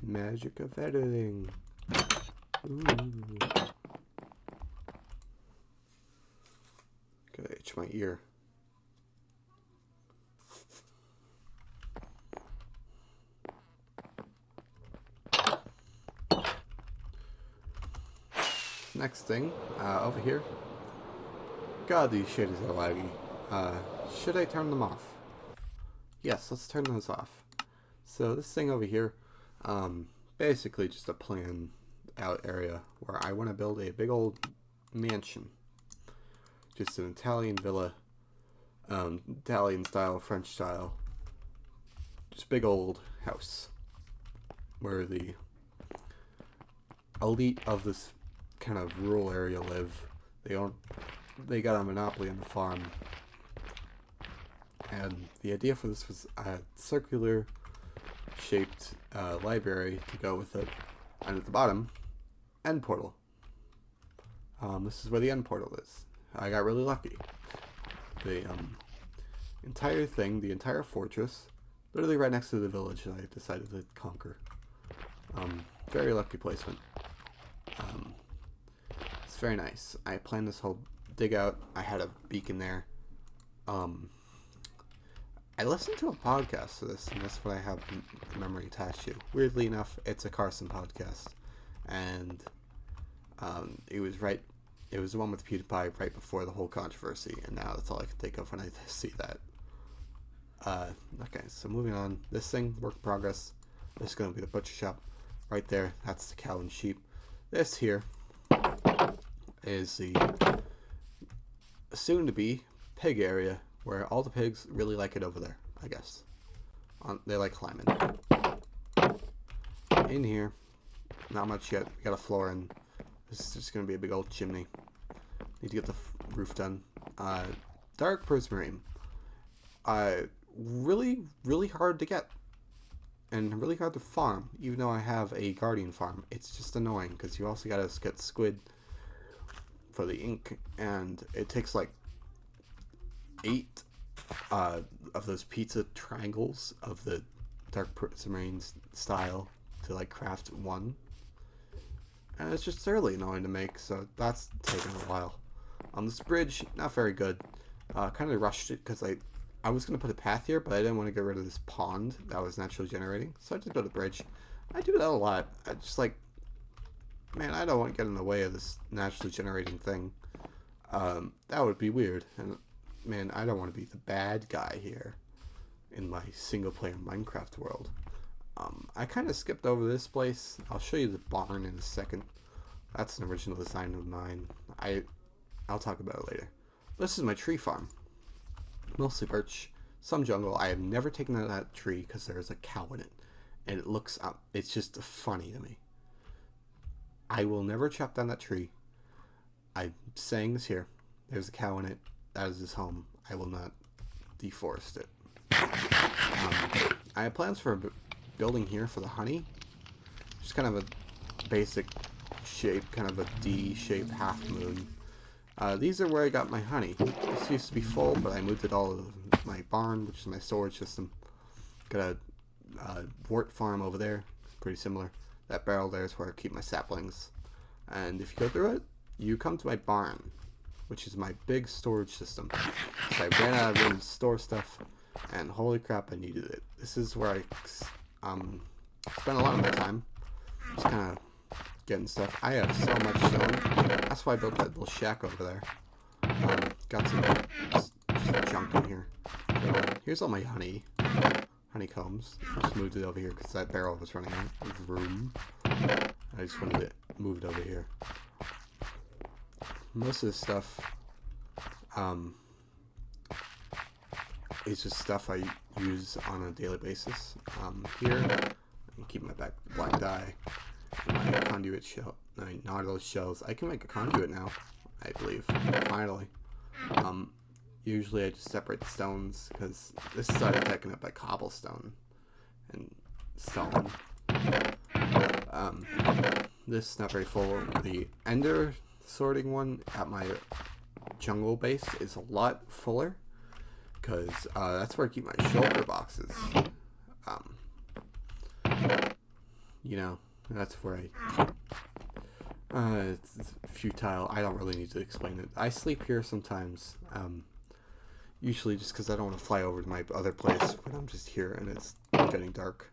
Magic of editing. Ooh. Gotta itch my ear. Next thing, over here. God, these shaders are laggy. Should I turn them off? Yes, let's turn those off. So this thing over here, basically just a planned out area where I want to build a big old mansion. Just an Italian villa, Italian style, French style. Just big old house where the elite of this kind of rural area live. They got a monopoly on the farm. And the idea for this was a circular shaped library to go with it, and at the bottom, end portal. This is where the end portal is. I got really lucky. The entire thing, the entire fortress, literally right next to the village that I decided to conquer. Very lucky placement. It's very nice. I planned this whole dig out. I had a beacon there. I listened to a podcast for this, and that's what I have memory attached to. Weirdly enough, it's a Carson podcast, and it was the one with PewDiePie right before the whole controversy, and now that's all I can think of when I see that. Okay, so moving on. This thing, work in progress. This is going to be the butcher shop right there. That's the cow and sheep. This here is the soon-to-be pig area, where all the pigs really like it over there, I guess. They like climbing. In here, not much yet. We got a floor in. This is just going to be a big old chimney. Need to get the roof done. Dark Prismarine. Really, really hard to get. And really hard to farm, even though I have a guardian farm. It's just annoying, because you also got to get squid for the ink, and it takes like 8 of those pizza triangles of the Dark Prismarine style to like craft one. And it's just thoroughly annoying to make, so that's taken a while. On this bridge, not very good. Kind of rushed it because I was going to put a path here, but I didn't want to get rid of this pond that was naturally generating, so I just built a bridge. I do that a lot. I just like, man, I don't want to get in the way of this naturally generating thing. That would be weird, and man, I don't want to be the bad guy here in my single-player Minecraft world. I kind of skipped over this place. I'll show you the barn in a second. That's an original design of mine. I'll talk about it later. This is my tree farm. Mostly birch, some jungle. I have never taken out that tree because there's a cow in it. And it looks, it's just funny to me. I will never chop down that tree. I'm saying this here. There's a cow in it. That is his home. I will not deforest it. I have plans for a building here for the honey. Just kind of a basic shape, kind of a D-shaped half moon. These are where I got my honey. This used to be full, but I moved it all to my barn, which is my storage system. Got a wart farm over there. Pretty similar. That barrel there is where I keep my saplings. And if you go through it, you come to my barn, which is my big storage system. So I ran out of room to store stuff, and holy crap, I needed it. This is where I spend a lot of my time. Just kind of getting stuff. I have so much stone. That's why I built that little shack over there. Got some just junk in here. So, here's all my honeycombs. Just moved it over here because that barrel was running out of room. I just wanted to move it over here. Most of this stuff is just stuff I use on a daily basis. Here, I keep my black dye. My conduit shell, nautilus shells. I can make a conduit now, I believe. Finally. Usually I just separate the stones because this started taken up by cobblestone and stone. This is not very full. The ender sorting one at my jungle base is a lot fuller because that's where I keep my shulker boxes. You know. That's where it's futile. I don't really need to explain it. I sleep here sometimes. Usually just because I don't want to fly over to my other place when I'm just here and it's getting dark.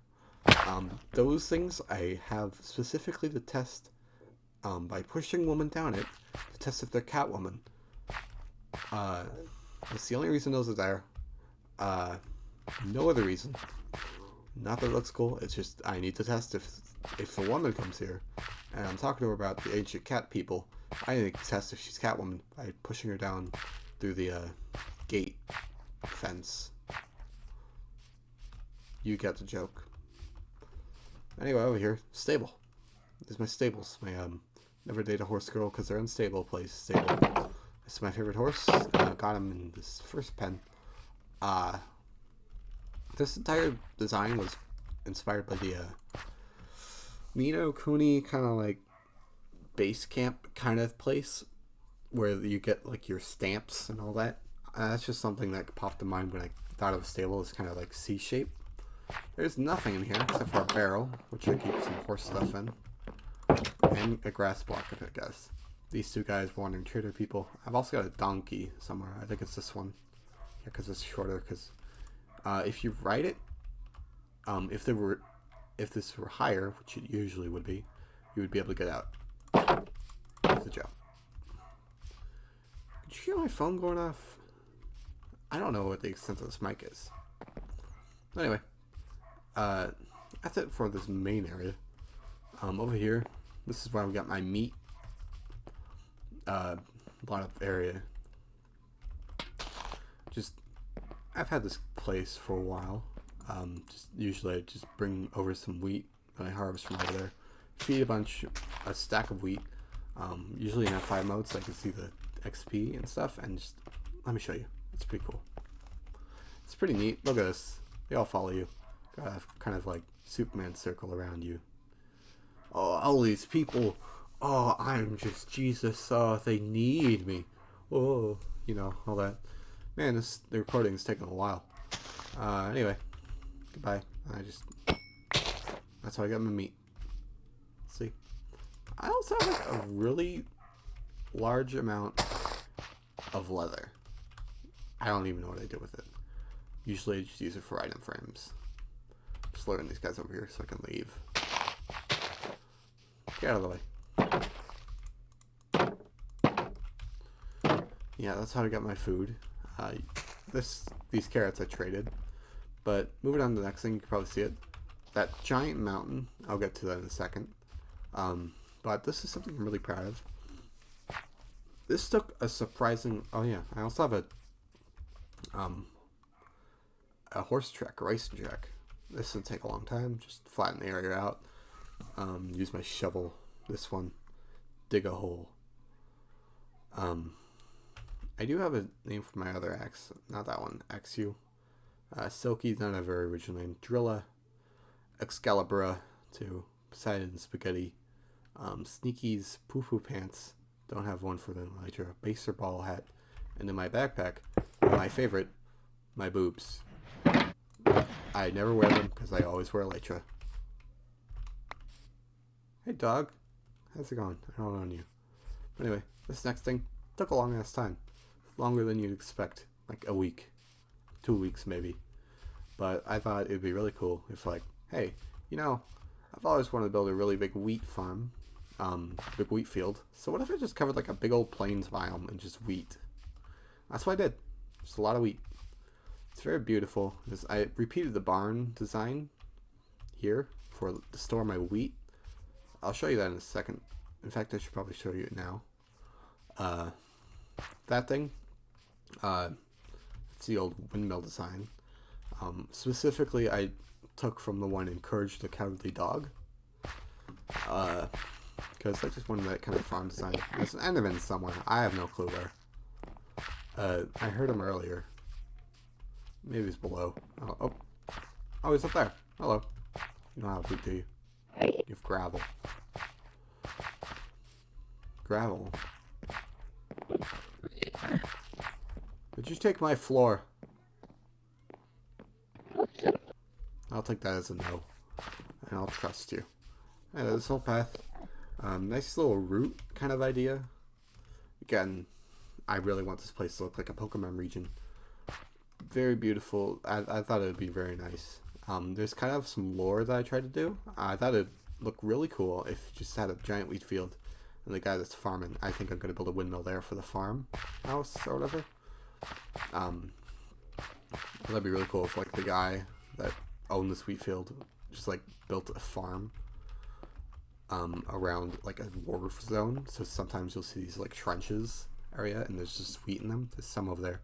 Those things I have specifically to test by pushing women down it to test if they're Catwoman. That's the only reason those are there. No other reason. Not that it looks cool. It's just I need to test if a woman comes here and I'm talking to her about the ancient cat people. I need to test if she's Catwoman by pushing her down through the gate fence. You get the joke. Anyway, over here, stable. There's my stables. My never date a horse girl because they're unstable place. Stable. This is my favorite horse. Got him in this first pen. This entire design was inspired by the Nino Kuni kind of like base camp kind of place where you get like your stamps and all that. That's just something that popped in mind when I thought of a stable as kind of like C-shape. There's nothing in here except for a barrel, which I keep some horse stuff in, and a grass block, I guess. These two guys wandering trader people. I've also got a donkey somewhere. I think it's this one. Yeah, because it's shorter. Because if you ride it, if this were higher, which it usually would be, you would be able to get out. That's the job. Did you hear my phone going off? I don't know what the extent of this mic is. Anyway, that's it for this main area. Over here, this is where we got my meat. A lot of area. Just, I've had this place for a while. Just usually I just bring over some wheat that I harvest from over there. Feed a stack of wheat. Usually in F5 mode so I can see the XP and stuff. And just, let me show you. It's pretty cool. It's pretty neat. Look at this. They all follow you. Got a kind of like Superman circle around you. Oh, all these people. Oh, I'm just Jesus. Oh, they need me. Oh, you know, all that. Man, the recording's taking a while. Anyway, goodbye. That's how I got my meat. See? I also have like a really large amount of leather. I don't even know what I did with it. Usually I just use it for item frames. Just luring these guys over here so I can leave. Get out of the way. Yeah, that's how I got my food. These carrots I traded. But moving on to the next thing, you can probably see it. That giant mountain, I'll get to that in a second. But this is something I'm really proud of. This took a surprising... Oh yeah, I also have a horse track, a racing track. This would take a long time. Just flatten the area out. Use my shovel. This one. Dig a hole. I do have a name for my other axe. Not that one. XU. Silky's not a very original name. Drilla. Excalibur. 2. Poseidon Spaghetti. Sneaky's Poo Poo Pants. Don't have one for the Elytra. Baser Ball Hat. And in my backpack, my favorite, my boobs. I never wear them because I always wear Elytra. Hey dog. How's it going? I don't know you. But anyway, this next thing took a long ass time. Longer than you'd expect. Like a week. 2 weeks maybe. But I thought it'd be really cool if like, hey, you know, I've always wanted to build a really big wheat farm. Big wheat field. So what if I just covered like a big old plains biome and just wheat? That's what I did. Just a lot of wheat. It's very beautiful. I repeated the barn design here to store my wheat. I'll show you that in a second. In fact, I should probably show you it now. That thing, it's the old windmill design. Specifically, I took from the one Encourage the Cowardly Dog. Because I just wanted that kind of farm design. There's an Enderman somewhere. I have no clue where. I heard him earlier. Maybe he's below. Oh, he's up there. Hello. You don't have food, do you? You have gravel. Gravel. Did you take my floor? I'll take that as a no. And I'll trust you. Yeah, this whole path. Nice little route kind of idea. Again, I really want this place to look like a Pokemon region. Very beautiful. I thought it would be very nice. There's kind of some lore that I tried to do. I thought it'd look really cool if you just had a giant wheat field. And the guy that's farming, I think I'm going to build a windmill there for the farm house or whatever. That'd be really cool if like the guy that owned this wheat field just like built a farm around like a war zone. So sometimes you'll see these like trenches area and there's just wheat in them. There's some over there.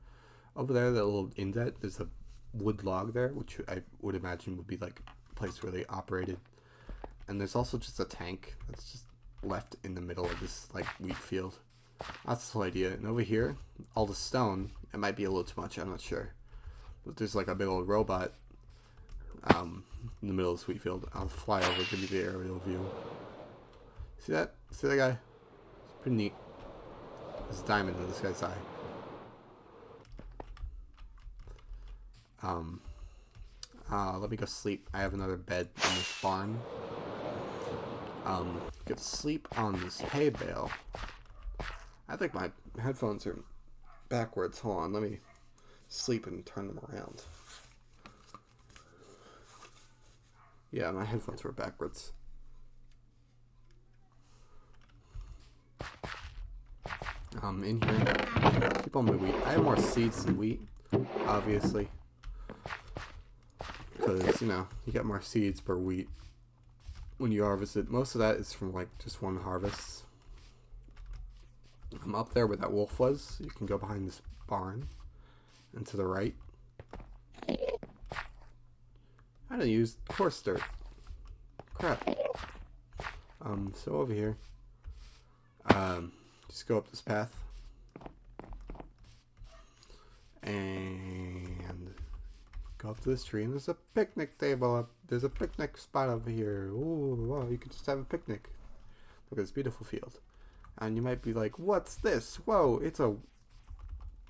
Over there, that little indent, there's a wood log there, which I would imagine would be like a place where they operated. And there's also just a tank that's just left in the middle of this like wheat field. That's the whole idea. And over here, all the stone, it might be a little too much, I'm not sure. But there's like a big old robot in the middle of this wheat field. I'll fly over, give you the aerial view. See that? See that guy? It's pretty neat. There's a diamond in this guy's eye. Let me go sleep. I have another bed in this barn. Get to sleep on this hay bale. I think my headphones are backwards. Hold on, let me sleep and turn them around. Yeah, my headphones were backwards. In here, keep on my wheat. I have more seeds than wheat, obviously. Because, you know, you get more seeds per wheat when you harvest it. Most of that is from, like, just one harvest. I'm up there where that wolf was. You can go behind this barn and to the right. I didn't use coarse dirt. Crap. So over here, just go up this path. And go up to this tree, and there's a picnic table up. There's a picnic spot over here. Ooh, wow, you could just have a picnic. Look at this beautiful field. And you might be like, what's this? Whoa, it's a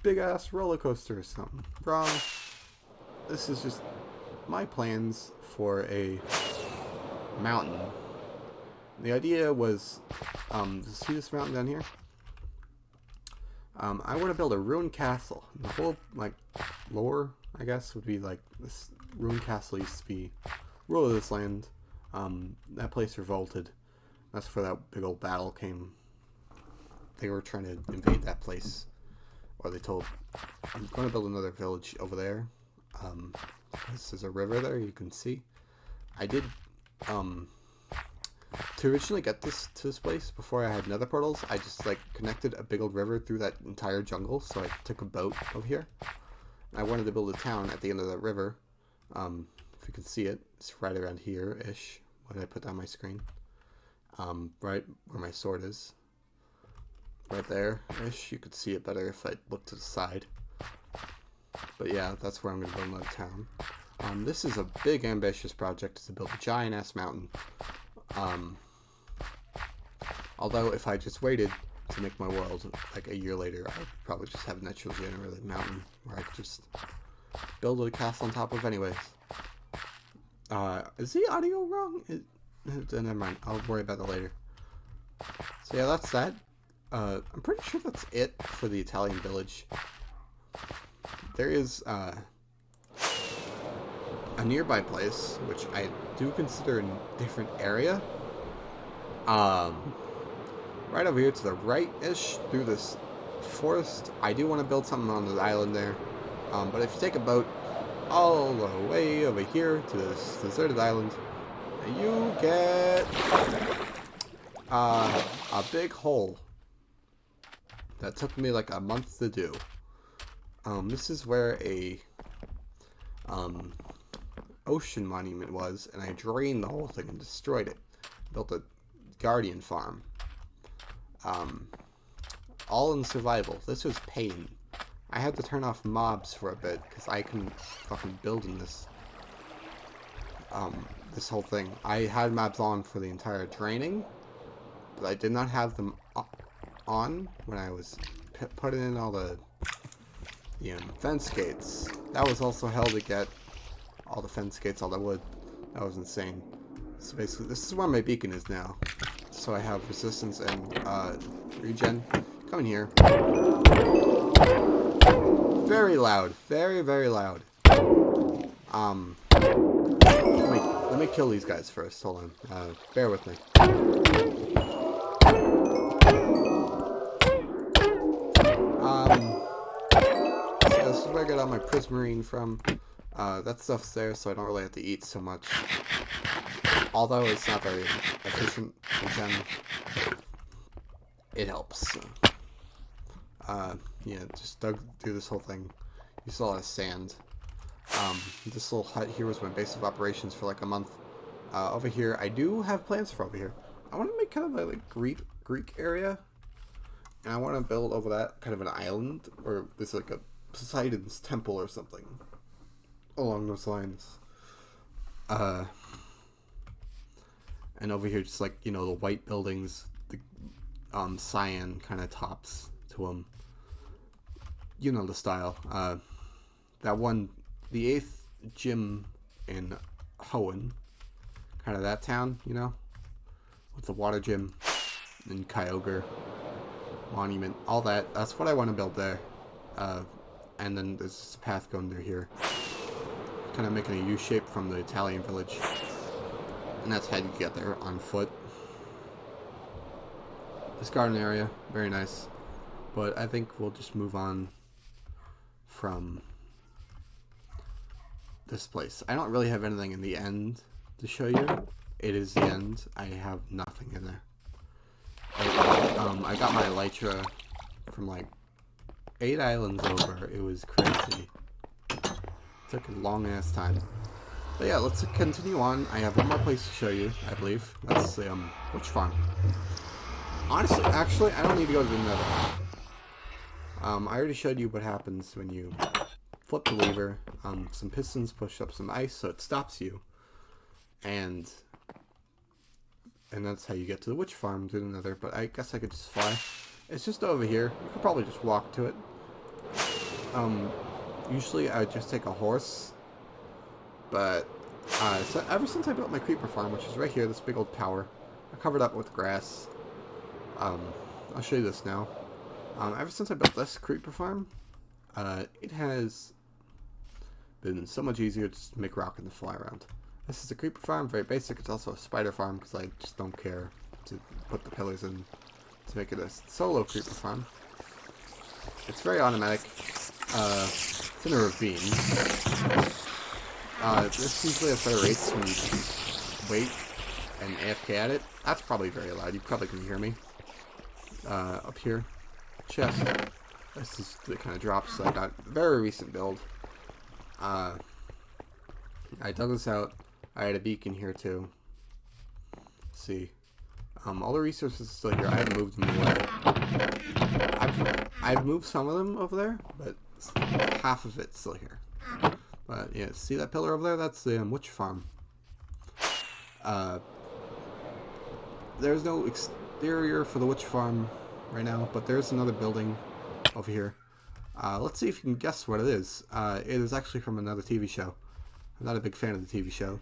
big ass roller coaster or something. Wrong. This is just my plans for a mountain. The idea was, see this mountain down here? I want to build a ruined castle. The whole, like, lore, I guess, would be like this ruined castle used to be rule of this land. That place revolted. That's where that big old battle came. They were trying to invade that place. Or they told, I'm going to build another village over there. This is a river there, you can see. I did, to originally get this to this place, before I had nether portals, I just, like, connected a big old river through that entire jungle, so I took a boat over here. I wanted to build a town at the end of that river. If you can see it, it's right around here-ish, when I put down my screen. Right where my sword is. Right there-ish. You could see it better if I looked to the side. But yeah, that's where I'm going to build another town. This is a big, ambitious project to build a giant-ass mountain. Although, if I just waited to make my world, like, a year later, I'd probably just have a natural generated mountain where I could just build a castle on top of anyways. Is the audio wrong? Never mind. I'll worry about that later. So yeah, that's that. I'm pretty sure that's it for the Italian village. There is, a nearby place, which I do consider a different area. Right over here to the right-ish, through this forest. I do want to build something on the island there. But if you take a boat all the way over here to this deserted island, you get a big hole that took me like a month to do. This is where a ocean monument was, and I drained the whole thing and destroyed it. Built a guardian farm. All in survival. This was pain. I had to turn off mobs for a bit because I couldn't fucking build in this this whole thing. I had mobs on for the entire draining, but I did not have them on when I was putting in all the fence gates. That was also hell to get all the fence gates, all the wood. That was insane. So basically, this is where my beacon is now. So I have resistance and regen. Come in here. Very loud. Very, very loud. Let me kill these guys first. Hold on. Bear with me. So this is where I get all my prismarine from. That stuff's there, so I don't really have to eat so much. Although it's not very efficient, again, it helps. Yeah, just dug through this whole thing. You saw a lot of sand. This little hut here was my base of operations for like a month. Over here, I do have plans for over here. I want to make kind of a like, Greek area. And I want to build over that kind of an island, or there's like a Poseidon's temple or something along those lines. And over here, just like, the white buildings, the cyan kind of tops to them. You know the style. That one, the 8th gym in Hoenn, kind of that town, with the water gym and Kyogre monument, all that. That's what I want to build there. And then there's this path going through here, kind of making a U shape from the Italian village. And that's how you get there, on foot. This garden area, very nice. But I think we'll just move on from this place. I don't really have anything in the end to show you. It is the end. I have nothing in there. I got my elytra from like 8 islands over. It was crazy. It took a long ass time. But yeah, let's continue on. I have one more place to show you, I believe. That's the witch farm. Honestly, actually, I don't need to go to the nether. I already showed you what happens when you flip the lever. Some pistons push up some ice, so it stops you. And that's how you get to the witch farm through the nether. But I guess I could just fly. It's just over here. You could probably just walk to it. Usually I would just take a horse, but so ever since I built my creeper farm, which is right here, this big old tower, I covered up with grass. I'll show you this now. Ever since I built this creeper farm, it has been so much easier to just make rock and fly around. This is a creeper farm, very basic. It's also a spider farm because I just don't care to put the pillars in to make it a solo creeper farm. It's very automatic. It's in a ravine. This usually has better rates when you wait and AFK at it. That's probably very loud. You probably can hear me. Up here. Chest. This is the kind of drops I got. Very recent build. I dug this out. I had a beacon here too. Let's see. All the resources are still here. I haven't moved them away. I've moved some of them over there, but half of it's still here. But yeah, see that pillar over there? That's the witch farm. There's no exterior for the witch farm right now, but there's another building over here. Let's see if you can guess what it is. It is actually from another TV show. I'm not a big fan of the TV show.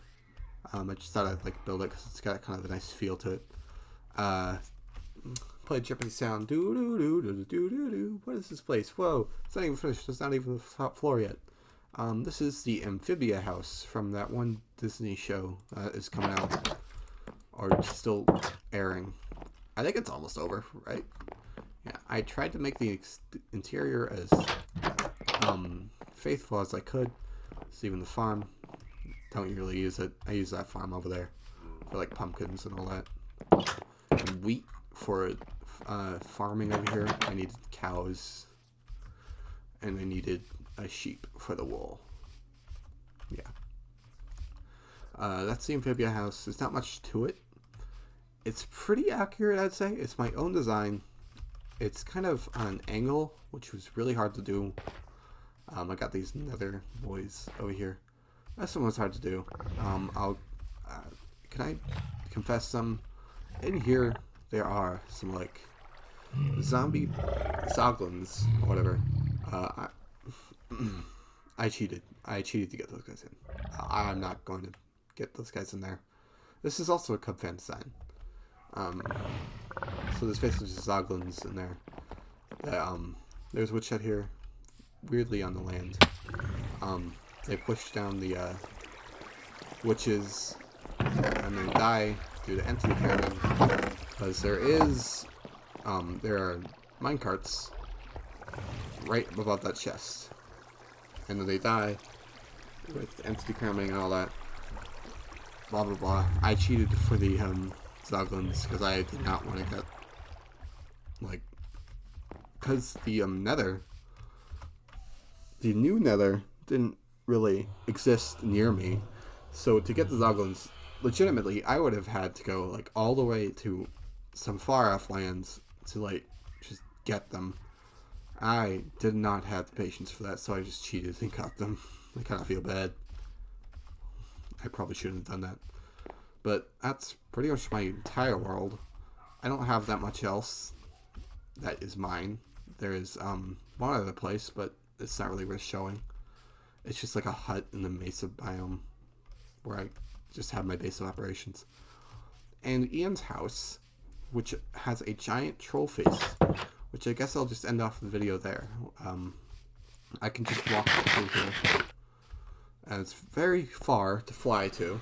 I just thought I'd like build it because it's got kind of a nice feel to it. Play Jeopardy sound. Do do do do do do do. What is this place? Whoa! It's not even finished. It's not even the top floor yet. This is the Amphibia house from that one Disney show that is coming out, or still airing. I think it's almost over, right? Yeah. I tried to make the interior as faithful as I could. It's even the farm. Don't really use it. I use that farm over there for like pumpkins and all that. And wheat for farming over here. I needed cows, and I needed a sheep for the wool. Yeah. That's the Amphibia house. There's not much to it. It's pretty accurate, I'd say. It's my own design. It's kind of on an angle, which was really hard to do. I got these nether boys over here. That's one was hard to do. Can I confess some? In here, there are some, like, zombie zoglins, or whatever. I cheated. I cheated to get those guys in. I'm not going to get those guys in there. This is also a Cub fan design. So there's basically just zoglins in there. There's woodshed here, weirdly on the land. They push down the witches and then die due to entity farming, because there are minecarts right above that chest, and then they die with entity cramming and all that. Blah blah blah. I cheated for the zoglins because I did not want to get, like, because the nether, the new nether didn't really exist near me, so to get the zoglins, legitimately, I would have had to go like all the way to some far off lands to like just get them. I did not have the patience for that, so I just cheated and got them. I kind of feel bad. I probably shouldn't have done that. But that's pretty much my entire world. I don't have that much else that is mine. There is one other place, but it's not really worth showing. It's just like a hut in the mesa biome where I just have my base of operations. And Ian's house, which has a giant troll face, which I guess I'll just end off the video there. I can just walk through here. And it's very far to fly to,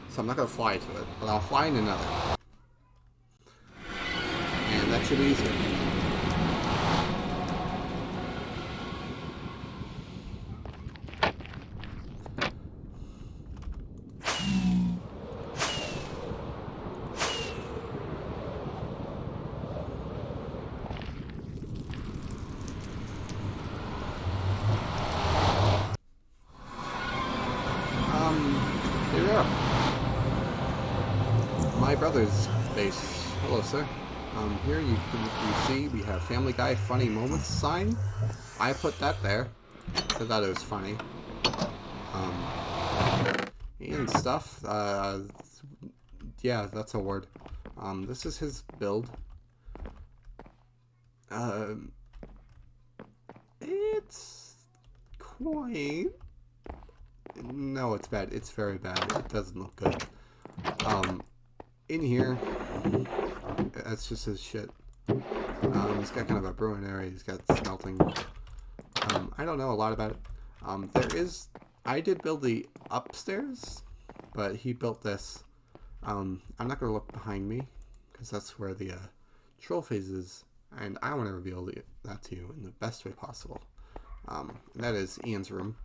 so I'm not going to fly to it, but I'll fly in another. And that should be easier. Here we are. My brother's base. Hello, sir. Here you see we have Family Guy funny moments sign. I put that there. I thought it was funny. And stuff. Yeah, that's a word. This is his build. It's quite... No, it's bad. It's very bad. It doesn't look good. In here, that's just his shit. He's got kind of a brewing area. He's got smelting. I don't know a lot about it. I did build the upstairs, but he built this. I'm not going to look behind me, because that's where the troll phase is, and I want to reveal that to you in the best way possible. And that is Ian's room.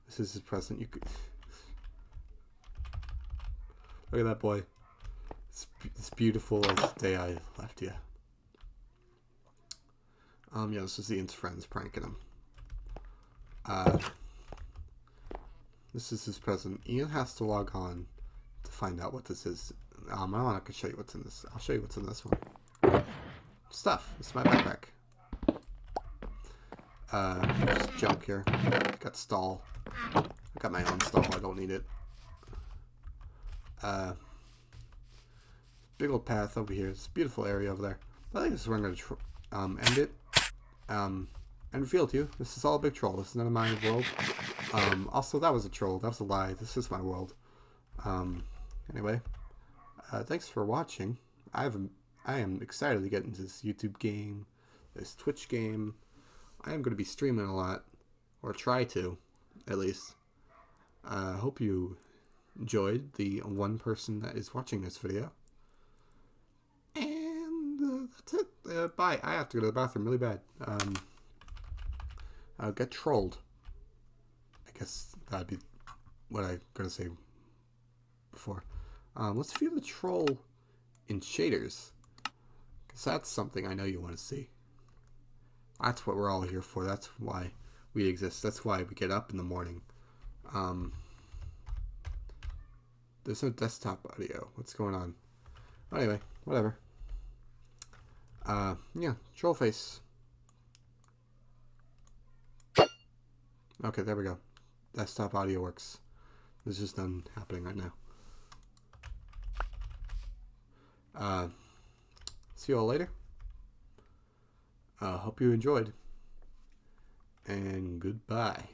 This is his present. You could look at that boy. It's beautiful as the day I left you. Yeah, this is Ian's friends pranking him. This is his present. Ian has to log on to find out what this is. I'm not going to show you what's in this. I'll show you what's in this one. Stuff. This is my backpack. Just junk here. Got stall. I got my own stall. I don't need it. Big old path over here. It's a beautiful area over there. I think this is where I'm going to end it. And reveal to you, this is all a big troll. This is not my world. Also, that was a troll. That was a lie. This is my world. Anyway, thanks for watching. I am excited to get into this YouTube game, this Twitch game. I am going to be streaming a lot, or try to, at least. I hope you enjoyed the one person that is watching this video. And that's it. Bye. I have to go to the bathroom really bad. I'll get trolled. I guess that'd be what I'm going to say before. Let's view the troll in shaders, because that's something I know you want to see. That's what we're all here for. That's why we exist. That's why we get up in the morning. There's no desktop audio. What's going on? Anyway, whatever. Yeah, troll face. Okay, there we go. Desktop audio works. This is done happening right now. See you all later. Hope you enjoyed. And goodbye.